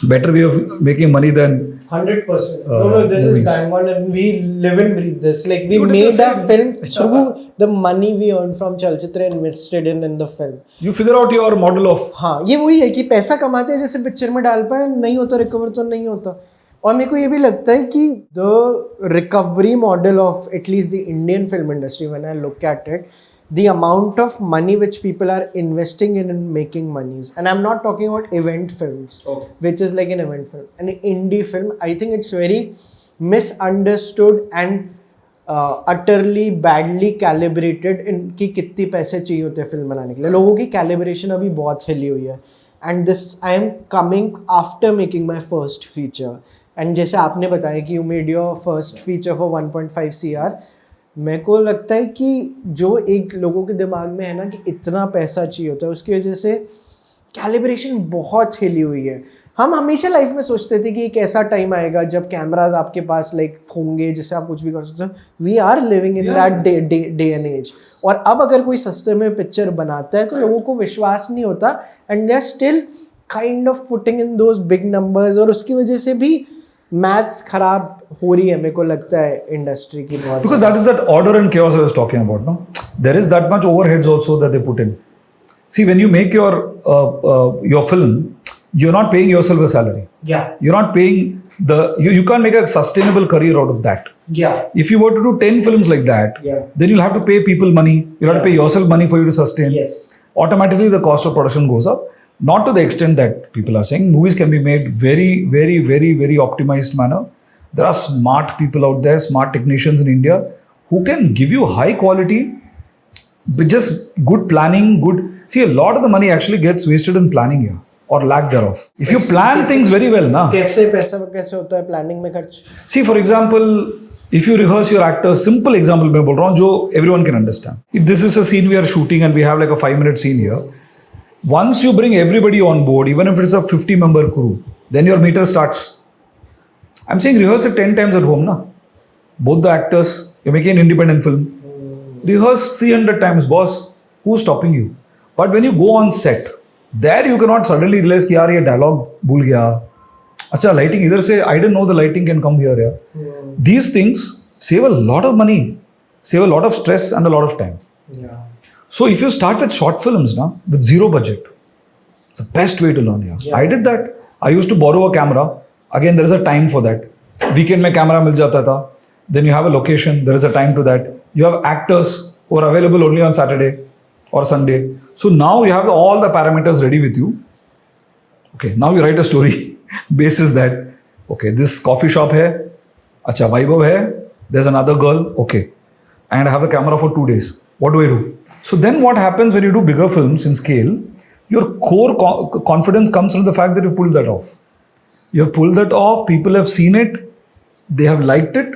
better way of making money than 100%. No, this movies. is bang on, and we live and breathe this. Like we You did the made same. a film through the money we earned from Chalchitra invested in the film. You figure out your model of. हाँ, ये वही है कि पैसा कमाते हैं जैसे picture में डाल पाए, नहीं होता रिकवर तो नहीं होता. और मेरे को ये भी लगता है कि the recovery model of at least the Indian film industry, when I look at it, the amount of money which people are investing in making monies, and I'm not talking about event films, which is like an event film, an indie film, I think it's very misunderstood and utterly badly calibrated in कि कितने पैसे चाहिए होते हैं film बनाने के लिए. लोगों की calibration अभी बहुत हिली हुई है. And this I am coming after making my first feature. And जैसे आपने बताया कि you made your first feature for 1.5 CR, मेरे को लगता है कि जो एक लोगों के दिमाग में है ना कि इतना पैसा चाहिए होता है, उसकी वजह से कैलिब्रेशन बहुत हिली हुई है. हम हमेशा लाइफ में सोचते थे कि एक ऐसा टाइम आएगा जब कैमराज आपके पास लाइक होंगे जिससे आप कुछ भी कर सकते हो. We are living in that day and age. और अब अगर कोई सस्ते में पिक्चर बनाता है तो लोगों को विश्वास नहीं होता, and they are still kind of putting in those big numbers, और उसकी वजह से भी मैथ्स खराब हो रही है मेरे को लगता है इंडस्ट्री की बहुत. Because that is that order and chaos I was talking about, no? There is that much overheads also that they put in. See, when you make your film, you're not paying yourself a salary. Yeah. You're not paying you can't make a sustainable career out of that. Yeah. If you were to do 10 films like that, then you'll have to pay people money. You'll have to pay yourself money for you to sustain. Yes. Automatically, the cost of production goes up. Not to the extent that people are saying. Movies can be made very, very, very, very optimized manner. There are smart people out there, smart technicians in India who can give you high quality with just good planning, See, a lot of the money actually gets wasted in planning here or lack thereof. If you plan things very well, na. कैसे पैसा कैसे होता है planning में खर्च? See, for example, if you rehearse your actors, simple example मैं बोल रहा हूँ जो everyone can understand. If this is a scene we are shooting and we have like a 5-minute scene here, once you bring everybody on board, even if it's a 50-member crew, then your meter starts. I'm saying rehearse it 10 times at home, na. Both the actors, you're making an independent film. Rehearse 300 times, boss. Who's stopping you? But when you go on set, there you cannot suddenly realize कि यार ये dialogue भूल गया. अच्छा lighting इधर से, I didn't know the lighting can come here. These things save a lot of money, save a lot of stress and a lot of time. Yeah. So if you start with short films, na, with zero budget, it's the best way to learn. Yeah. I did that. I used to borrow a camera. Again, there is a time for that. Weekend mein camera mil jata tha. Then you have a location. There is a time to that. You have actors who are available only on Saturday or Sunday. So now you have all the parameters ready with you. Okay, now you write a story. Basis that, okay, this coffee shop hai. Acha, Vaibhav hai. There's another girl. Okay. And I have a camera for 2 days. What do I do? So then what happens when you do bigger films in scale, your core confidence comes from the fact that you pulled that off. You have pulled that off, people have seen it, they have liked it.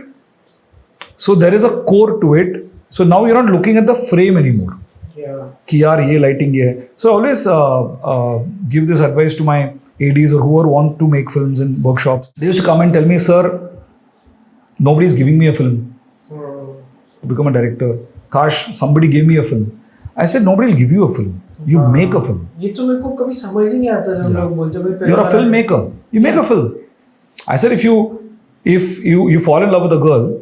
So there is a core to it So now you're not looking at the frame anymore. Yeah. कि यार ये lighting ये है. So I always give this advice to my ADs or whoever want to make films in workshops. They used to come and tell me, sir, nobody is giving me a film to become a director. Kash, somebody gave me a film. I said, nobody will give you a film. You make a film. ये तो मेरे को कभी समझ ही नहीं आता जब लोग बोलते हैं You're a filmmaker. You make a film. I said, if you fall in love with a girl,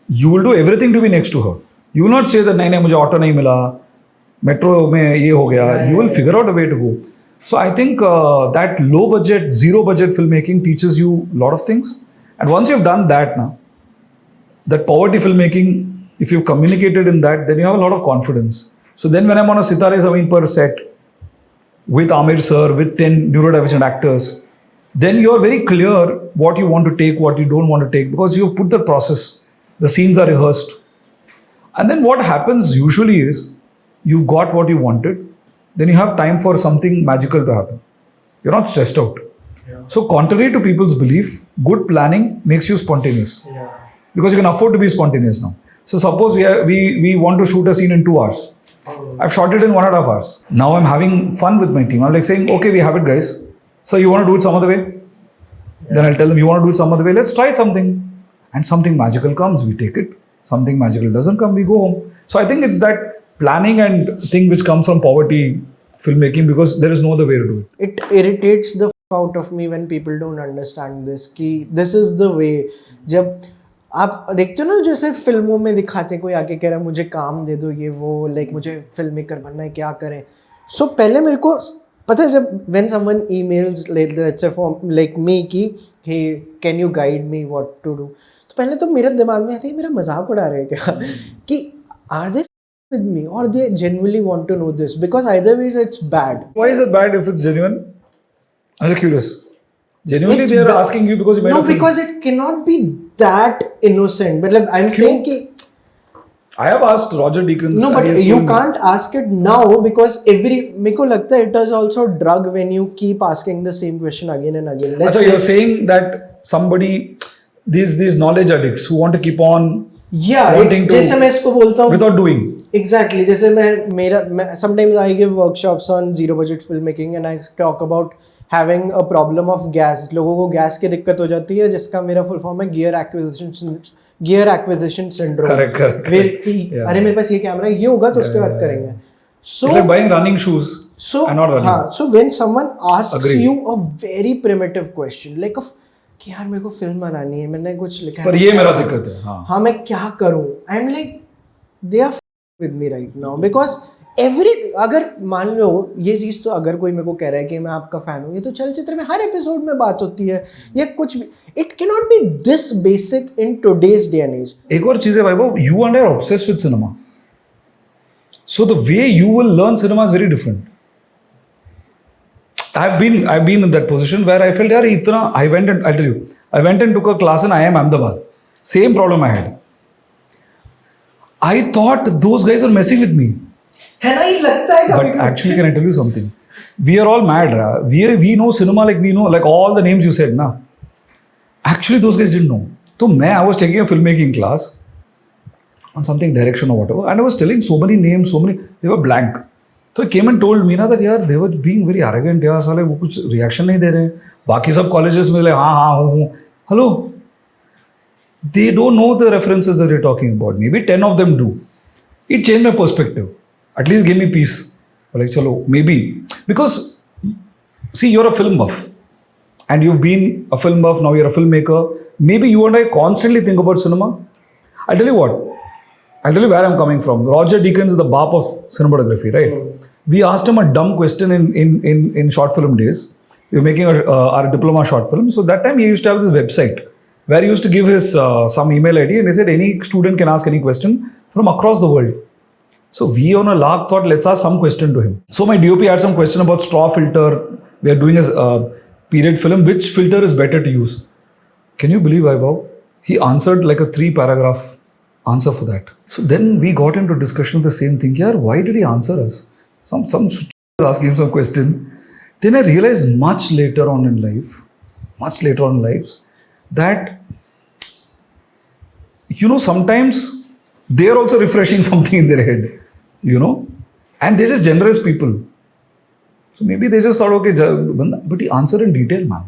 you will do everything to be next to her. You will not say that नहीं मुझे auto नहीं मिला, metro में ये हो गया. You will figure out a way to go. So I think that low budget, zero budget filmmaking teaches you a lot of things. And once you've done that now, that poverty filmmaking, if you've communicated in that, then you have a lot of confidence. So then when I'm on a Sitaare Zameen Par set with Aamir sir, with 10 neurodivergent actors, then you're very clear what you want to take, what you don't want to take, because you've put the process. The scenes are rehearsed. And then what happens usually is, you've got what you wanted, then you have time for something magical to happen. You're not stressed out. Yeah. So contrary to people's belief, good planning makes you spontaneous. Yeah. Because you can afford to be spontaneous now. So suppose we want to shoot a scene in 2 hours. I've shot it in 1.5 hours. Now I'm having fun with my team. I'm like saying, okay, we have it, guys. So you want to do it some other way? Yeah. Then I'll tell them, you want to do it some other way? Let's try something. And something magical comes, we take it. Something magical doesn't come, we go home. So I think it's that planning and thing which comes from poverty filmmaking, because there is no other way to do it. It irritates the out of me when people don't understand this कि this is the way. जब आप देखते हो ना जैसे फिल्मों में दिखाते हैं कोई आके कह रहा है मुझे काम दे दो ये वो लाइक मुझे फिल्म मेकर बनना है क्या करें. सो पहले मेरे को पता है जब when someone emails let's say for like me कि hey can you guide me what to do, तो पहले तो मेरे दिमाग में आता है मेरा मजाक उड़ा रहे हैं क्या कि are they with me or they genuinely want to know this, because either ways it's bad. Why is it bad if it's genuine? I'm just curious. Genuinely It's they are bad. asking you because you made a No, film. because it cannot be that innocent. But like, I'm saying कि I have asked Roger Deakins. no, but you can't ask it now because मेरे को लगता है it is also a drug when you keep asking the same question again and again. Let's So say, you're saying that somebody, these knowledge addicts who want to keep on yeah, wanting it's जैसे मैं इसको बोलता हूँ without doing. Exactly. जैसे मैं sometimes I give workshops on zero budget filmmaking and I talk about having a problem of gas. लोगों को gas की दिक्कत हो जाती है जिसका मेरा full form है gear acquisition syndrome. Correct. अरे मेरे पास ये कैमरा ये होगा तो उसके बाद करेंगे. So It's like buying running shoes and not running. हाँ, so when someone asks Agreed. you a very primitive question like कि यार मेरे को फिल्म बनानी है मैंने कुछ लिखा है पर ये मेरा दिक्कत है. हाँ मैं क्या करूँ, I am like they are with me right now because अगर मान लो ये चीज़ तो अगर कोई मेरे को कह रहा है कि मैं आपका फैन हूँ, ये तो चलचित्र में हर एपिसोड में बात होती है या कुछ भी. It can not be this basic in today's day and age. एक और चीज़ है Vaibhav, you and I are obsessed with cinema, so the way you will learn cinema is very different. I've been in that position where I felt, yaar, I went and took a class in IIM Ahmedabad. Same problem I had. I thought those guys were messing with me. है ना, ये लगता है But actually, can I tell you something? We are all mad. We know cinema like we know like all the names you said, na. Actually, those guys didn't know. So I was taking a filmmaking class on something direction or whatever, and I was telling so many names, they were blank. So he came and told me ना that यार they were being very arrogant, यार साले वो कुछ reaction नहीं दे रहे हैं. बाकी सब colleges में ले हाँ हूँ. Hello, they don't know the references that they're talking about. Maybe 10 of them do. It changed my perspective. At least gave me peace. Like chalo, maybe because see you're a film buff and you've been a film buff, now you're a filmmaker. Maybe you and I constantly think about cinema. I'll tell you where I'm coming from. Roger Deakins is the bap of cinematography, right? We asked him a dumb question in short film days. We were making our diploma short film. So that time he used to have this website where he used to give his some email ID and he said any student can ask any question from across the world. So we on a lark thought, let's ask some question to him. So my DOP had some question about straw filter. We are doing a period film. Which filter is better to use? Can you believe, Vaibhav? He answered like a 3-paragraph answer for that. So then we got into discussion of the same thing. Yaar, why did he answer us? Some asking him some question. Then I realized much later on in life, that, sometimes they are also refreshing something in their head, and they're just generous people. So maybe they just thought, okay, but he answered in detail, man.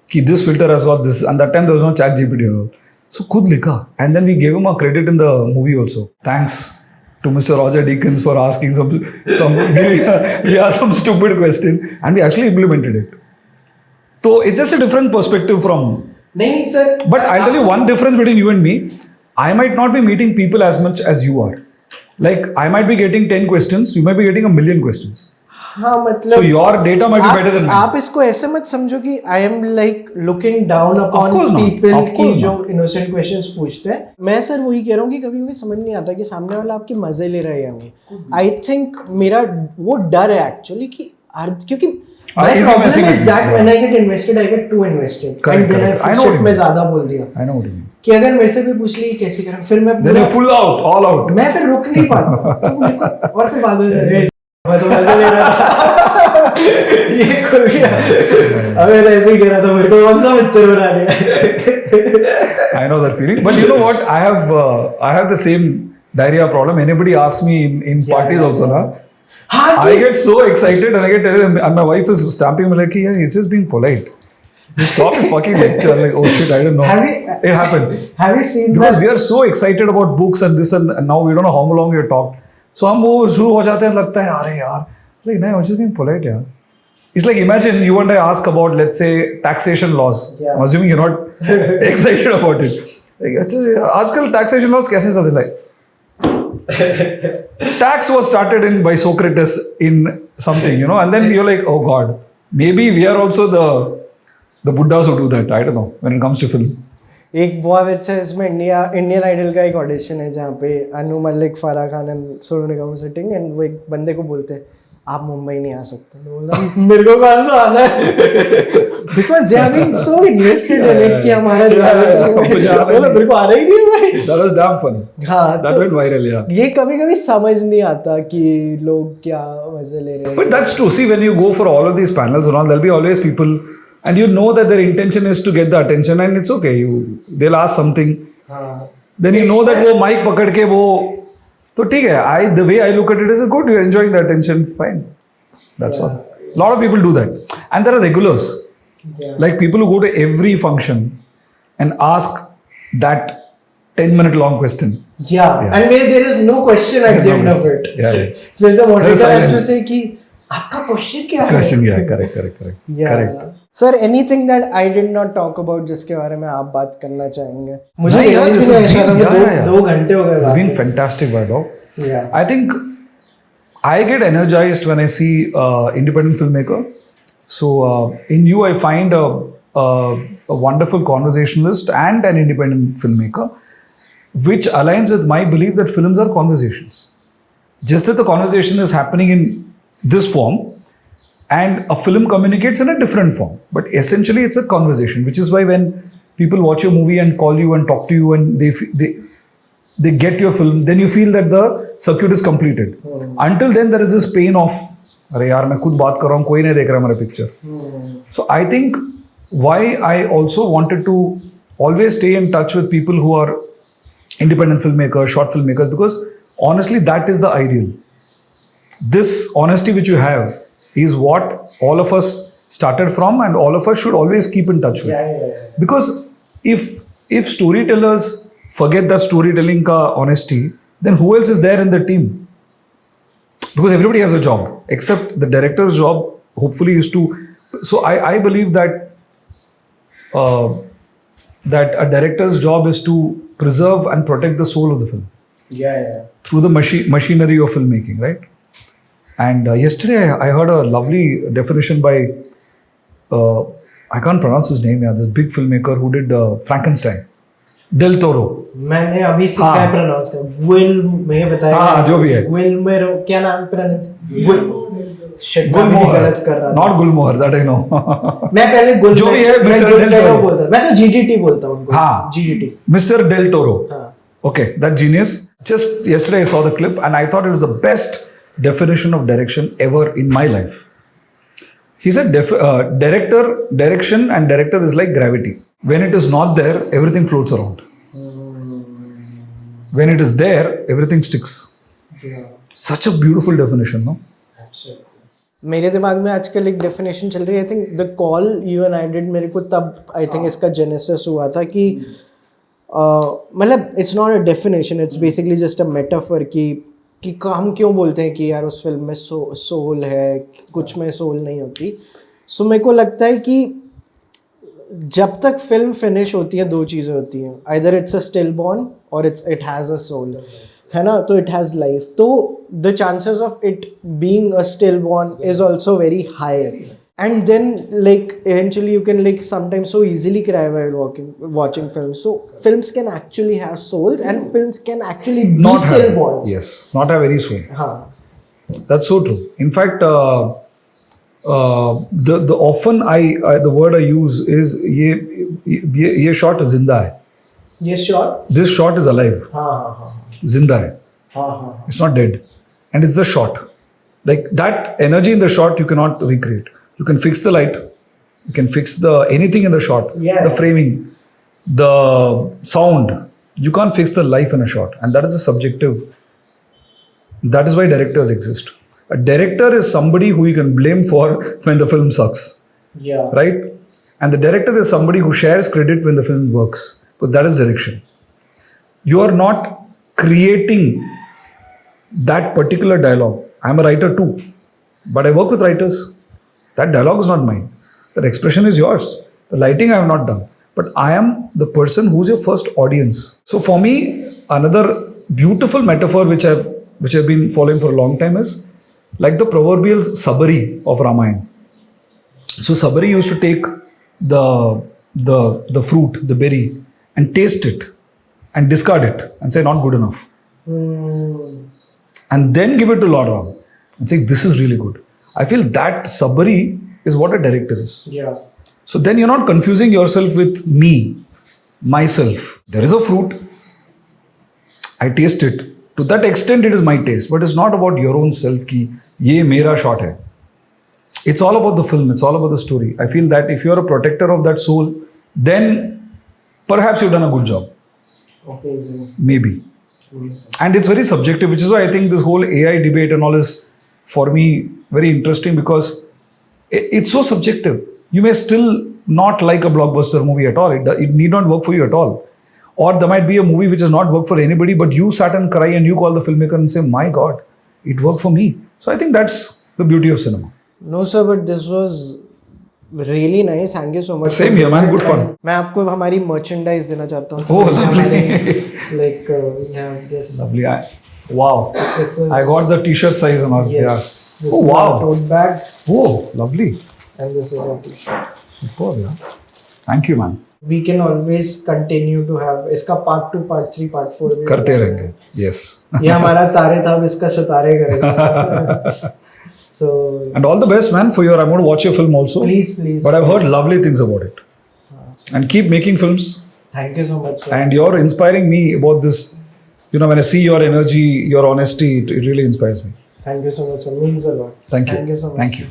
Ki this filter has got this, and that time there was no chat GPT at all. So khud likha, and then we gave him a credit in the movie also. Thanks to Mr. Roger Deakins for asking some stupid question, and we actually implemented it. So it's just a different perspective from. No, sir. But I'll tell you one difference between you and me. I might not be meeting people as much as you are. Like I might be getting 10 questions, you might be getting a million questions. हाँ मतलब so your data might be better than mine. आप इसको ऐसे मत समझो कि I am like looking down upon people की जो innocent questions पूछते हैं. मैं सर वही कह रहा हूँ कि कभी कभी समझ नहीं आता कि सामने वाला आपके मजे ले रहा है या नहीं. I think मेरा वो डर है actually कि क्योंकि my problem is that when I get invested I get too invested and then I shit में ज़्यादा बोल दिया. I know what you mean. कि अगर मेरे से कोई पूछ ली कैसे करें फिर मैं then you full out all out. मैं फिर रुक नहीं पाता तो मेरे को और फिर बाद में मैं तो मजे ले रहा था ये खुल गया अबे तो ऐसे ही कह रहा था मेरे को कौन सा पिक्चर बना लिया. I know that feeling, but you know what, I have the same diarrhea problem. Anybody asks me in parties also na, I get so excited and I get and my wife is stamping me like, yeah, he's just being polite. Just stop the fucking lecture. I'm like, oh shit, I don't know. It happens. Have you seen because we are so excited about books and this and now we don't know how long we have talked. So हम वो शुरू हो जाते हैं लगता है अरे यार like no, I'm just being polite यार. It's like imagine you and I ask about let's say taxation laws. Yeah. I'm assuming you're not excited about it. Like अच्छा आजकल taxation laws कैसे चलते हैं? Tax was started by Socrates in something, and then you're like, oh God, maybe we are also the Buddhas who do that. I don't know when it comes to film. एक बहुत अच्छा इसमें Indian idol का एक audition है जहाँ पे Anu Malik, Farah Khan and Sonu Nigam sitting and वो एक बंदे को बोलते हैं आप मुंबई नहीं आ सकते. तो बोलता मेरे को कौन सा आना है because they are being so invested in it कि हमारा मेरे को आ रहा ही नहीं भाई. That was damn funny. हाँ that went viral, yeah. ये कभी-कभी समझ नहीं आता कि लोग क्या मजे ले रहे हैं. But that's true. See, when you go for all of these panels and all, there'll be always people. And you know that their intention is to get the attention and it's okay. They'll ask something. Then you know that वो mic पकड़ के वो तो ठीक है. The way I look at it is good. You're enjoying the attention. Fine. That's all. A lot of people do that. And there are regulars. Yeah. Like people who go to every function and ask that 10-minute long question. Yeah. And where there is no question at the end of it. Yeah. Where the moderator has to say कि आपका question क्या है? Question, yeah. Correct. Yeah. Correct. Sir anything that I did not talk about जिसके बारे में आप बात करना चाहेंगे? मुझे रियलाइज नहीं हुआ था 2 घंटे हो गए. It's been fantastic, Vaibhav. Yeah. I think I get energized when I see independent filmmaker. So in you I find a wonderful conversationalist and an independent filmmaker, which aligns with my belief that films are conversations. Just that the conversation is happening in this form. And a film communicates in a different form. But essentially, it's a conversation, which is why when people watch your movie and call you and talk to you and they get your film, then you feel that the circuit is completed. Until then, there is this pain of, अरे यार मैं खुद बात कर रहा हूँ, कोई नहीं देख रहा मेरा picture. So I think why I also wanted to always stay in touch with people who are independent filmmakers, short filmmakers, because honestly, that is the ideal. This honesty which you have is what all of us started from and all of us should always keep in touch with. Yeah. Because if storytellers forget that storytelling ka honesty, then who else is there in the team? Because everybody has a job, except the director's job hopefully is to. So I believe that that a director's job is to preserve and protect the soul of the film. Yeah. Through the machinery of filmmaking, right? And yesterday I heard a lovely definition by, I can't pronounce his name, this big filmmaker who did Frankenstein, Del Toro. मैंने अभी सीखा है pronounce कर. Will मैं बताया. हाँ जो भी है. Will मेरे क्या नाम pronounce? Gulmohar. Not Gulmohar, that I know. मैं पहले गुल जो भी है Mr. Del Toro बोलता. मैं तो GDT बोलता हूँ. हाँ. GDT. Mr. Del Toro. Okay, that genius. Just yesterday I saw the clip and I thought it was the best definition of direction ever in my life. He said direction and director is like gravity. When it is not there, everything floats around. when it is there, everything sticks. Yeah. Such a beautiful definition, no? मेरे दिमाग में आजकल एक definition चल रही है. I think the call you and I did, मेरे को तब आई थिंक इसका जेनेसिस हुआ था कि मतलब it's not a definition, it's basically just a metaphor कि हम क्यों बोलते हैं कि यार उस फिल्म में सोल है, कुछ में सोल नहीं होती. सो मेरे को लगता है कि जब तक फिल्म फिनिश होती है दो चीज़ें होती हैं, either it's a stillborn और इट हैज़ अ सोल, है ना. तो इट हैज़ लाइफ, तो the chances of it being a stillborn is also very high. And then like eventually you can like sometimes so easily cry while watching films. So films can actually have souls and films can actually be Not still have, bonds. yes, not have any soul. हाँ. That's so true. In fact, the often I the word I use is ये shot zinda hai. ये shot? This shot is alive. हाँ. Zinda hai. हाँ. It's not dead, and it's the shot. Like that energy in the shot you cannot recreate. You can fix the light, you can fix anything in the shot, the framing, the sound. You can't fix the life in a shot, and that is a subjective. That is why directors exist. A director is somebody who you can blame for when the film sucks. Yeah. Right? And the director is somebody who shares credit when the film works. Because that is direction. You are not creating that particular dialogue. I am a writer too, but I work with writers. That dialogue is not mine. That expression is yours. The lighting I have not done. But I am the person who's your first audience. So for me, another beautiful metaphor which I've been following for a long time is like the proverbial sabari of Ramayana. So sabari used to take the fruit, the berry, and taste it and discard it and say not good enough. And then give it to Lord Ram and say this is really good. I feel that sabari is what a director is. Yeah. So then you're not confusing yourself with me, myself. There is a fruit. I taste it. To that extent, it is my taste. But it's not about your own self ki ye mera shot hai. It's all about the film. It's all about the story. I feel that if you're a protector of that soul, then perhaps you've done a good job. Amazing. Maybe. And it's very subjective, which is why I think this whole AI debate and all is, for me, very interesting because it's so subjective. You may still not like a blockbuster movie at all. It need not work for you at all. Or there might be a movie which has not worked for anybody, but you sat and cry and you call the filmmaker and say, my God, it worked for me. So I think that's the beauty of cinema. No sir, but this was really nice. Thank you so much. Same here, man. Good fun. मैं आपको हमारी merchandise देना चाहता हूँ. Oh, lovely. Like we have this. Lovely. Wow. This is, I got the t-shirt size and all. Yes. Yeah. This Oh, is wow. a tote bag. Oh, lovely. And this is a t-shirt. Superb, yeah. Thank you, man. We can always continue to have इसका part 2, part 3, part 4 भी करते रहेंगे. Yes. ये हमारा तारे था, अब इसका सितारे करेंगे. So. And all the best, man, for your. I'm going to watch your film also. Please. But I've heard lovely things about it. And keep making films. Thank you so much, sir. And you're inspiring me about this. You know, when I see your energy, your honesty, it really inspires me. Thank you so much, sir. Means a lot. Thank you. Thank you so much. Thank you.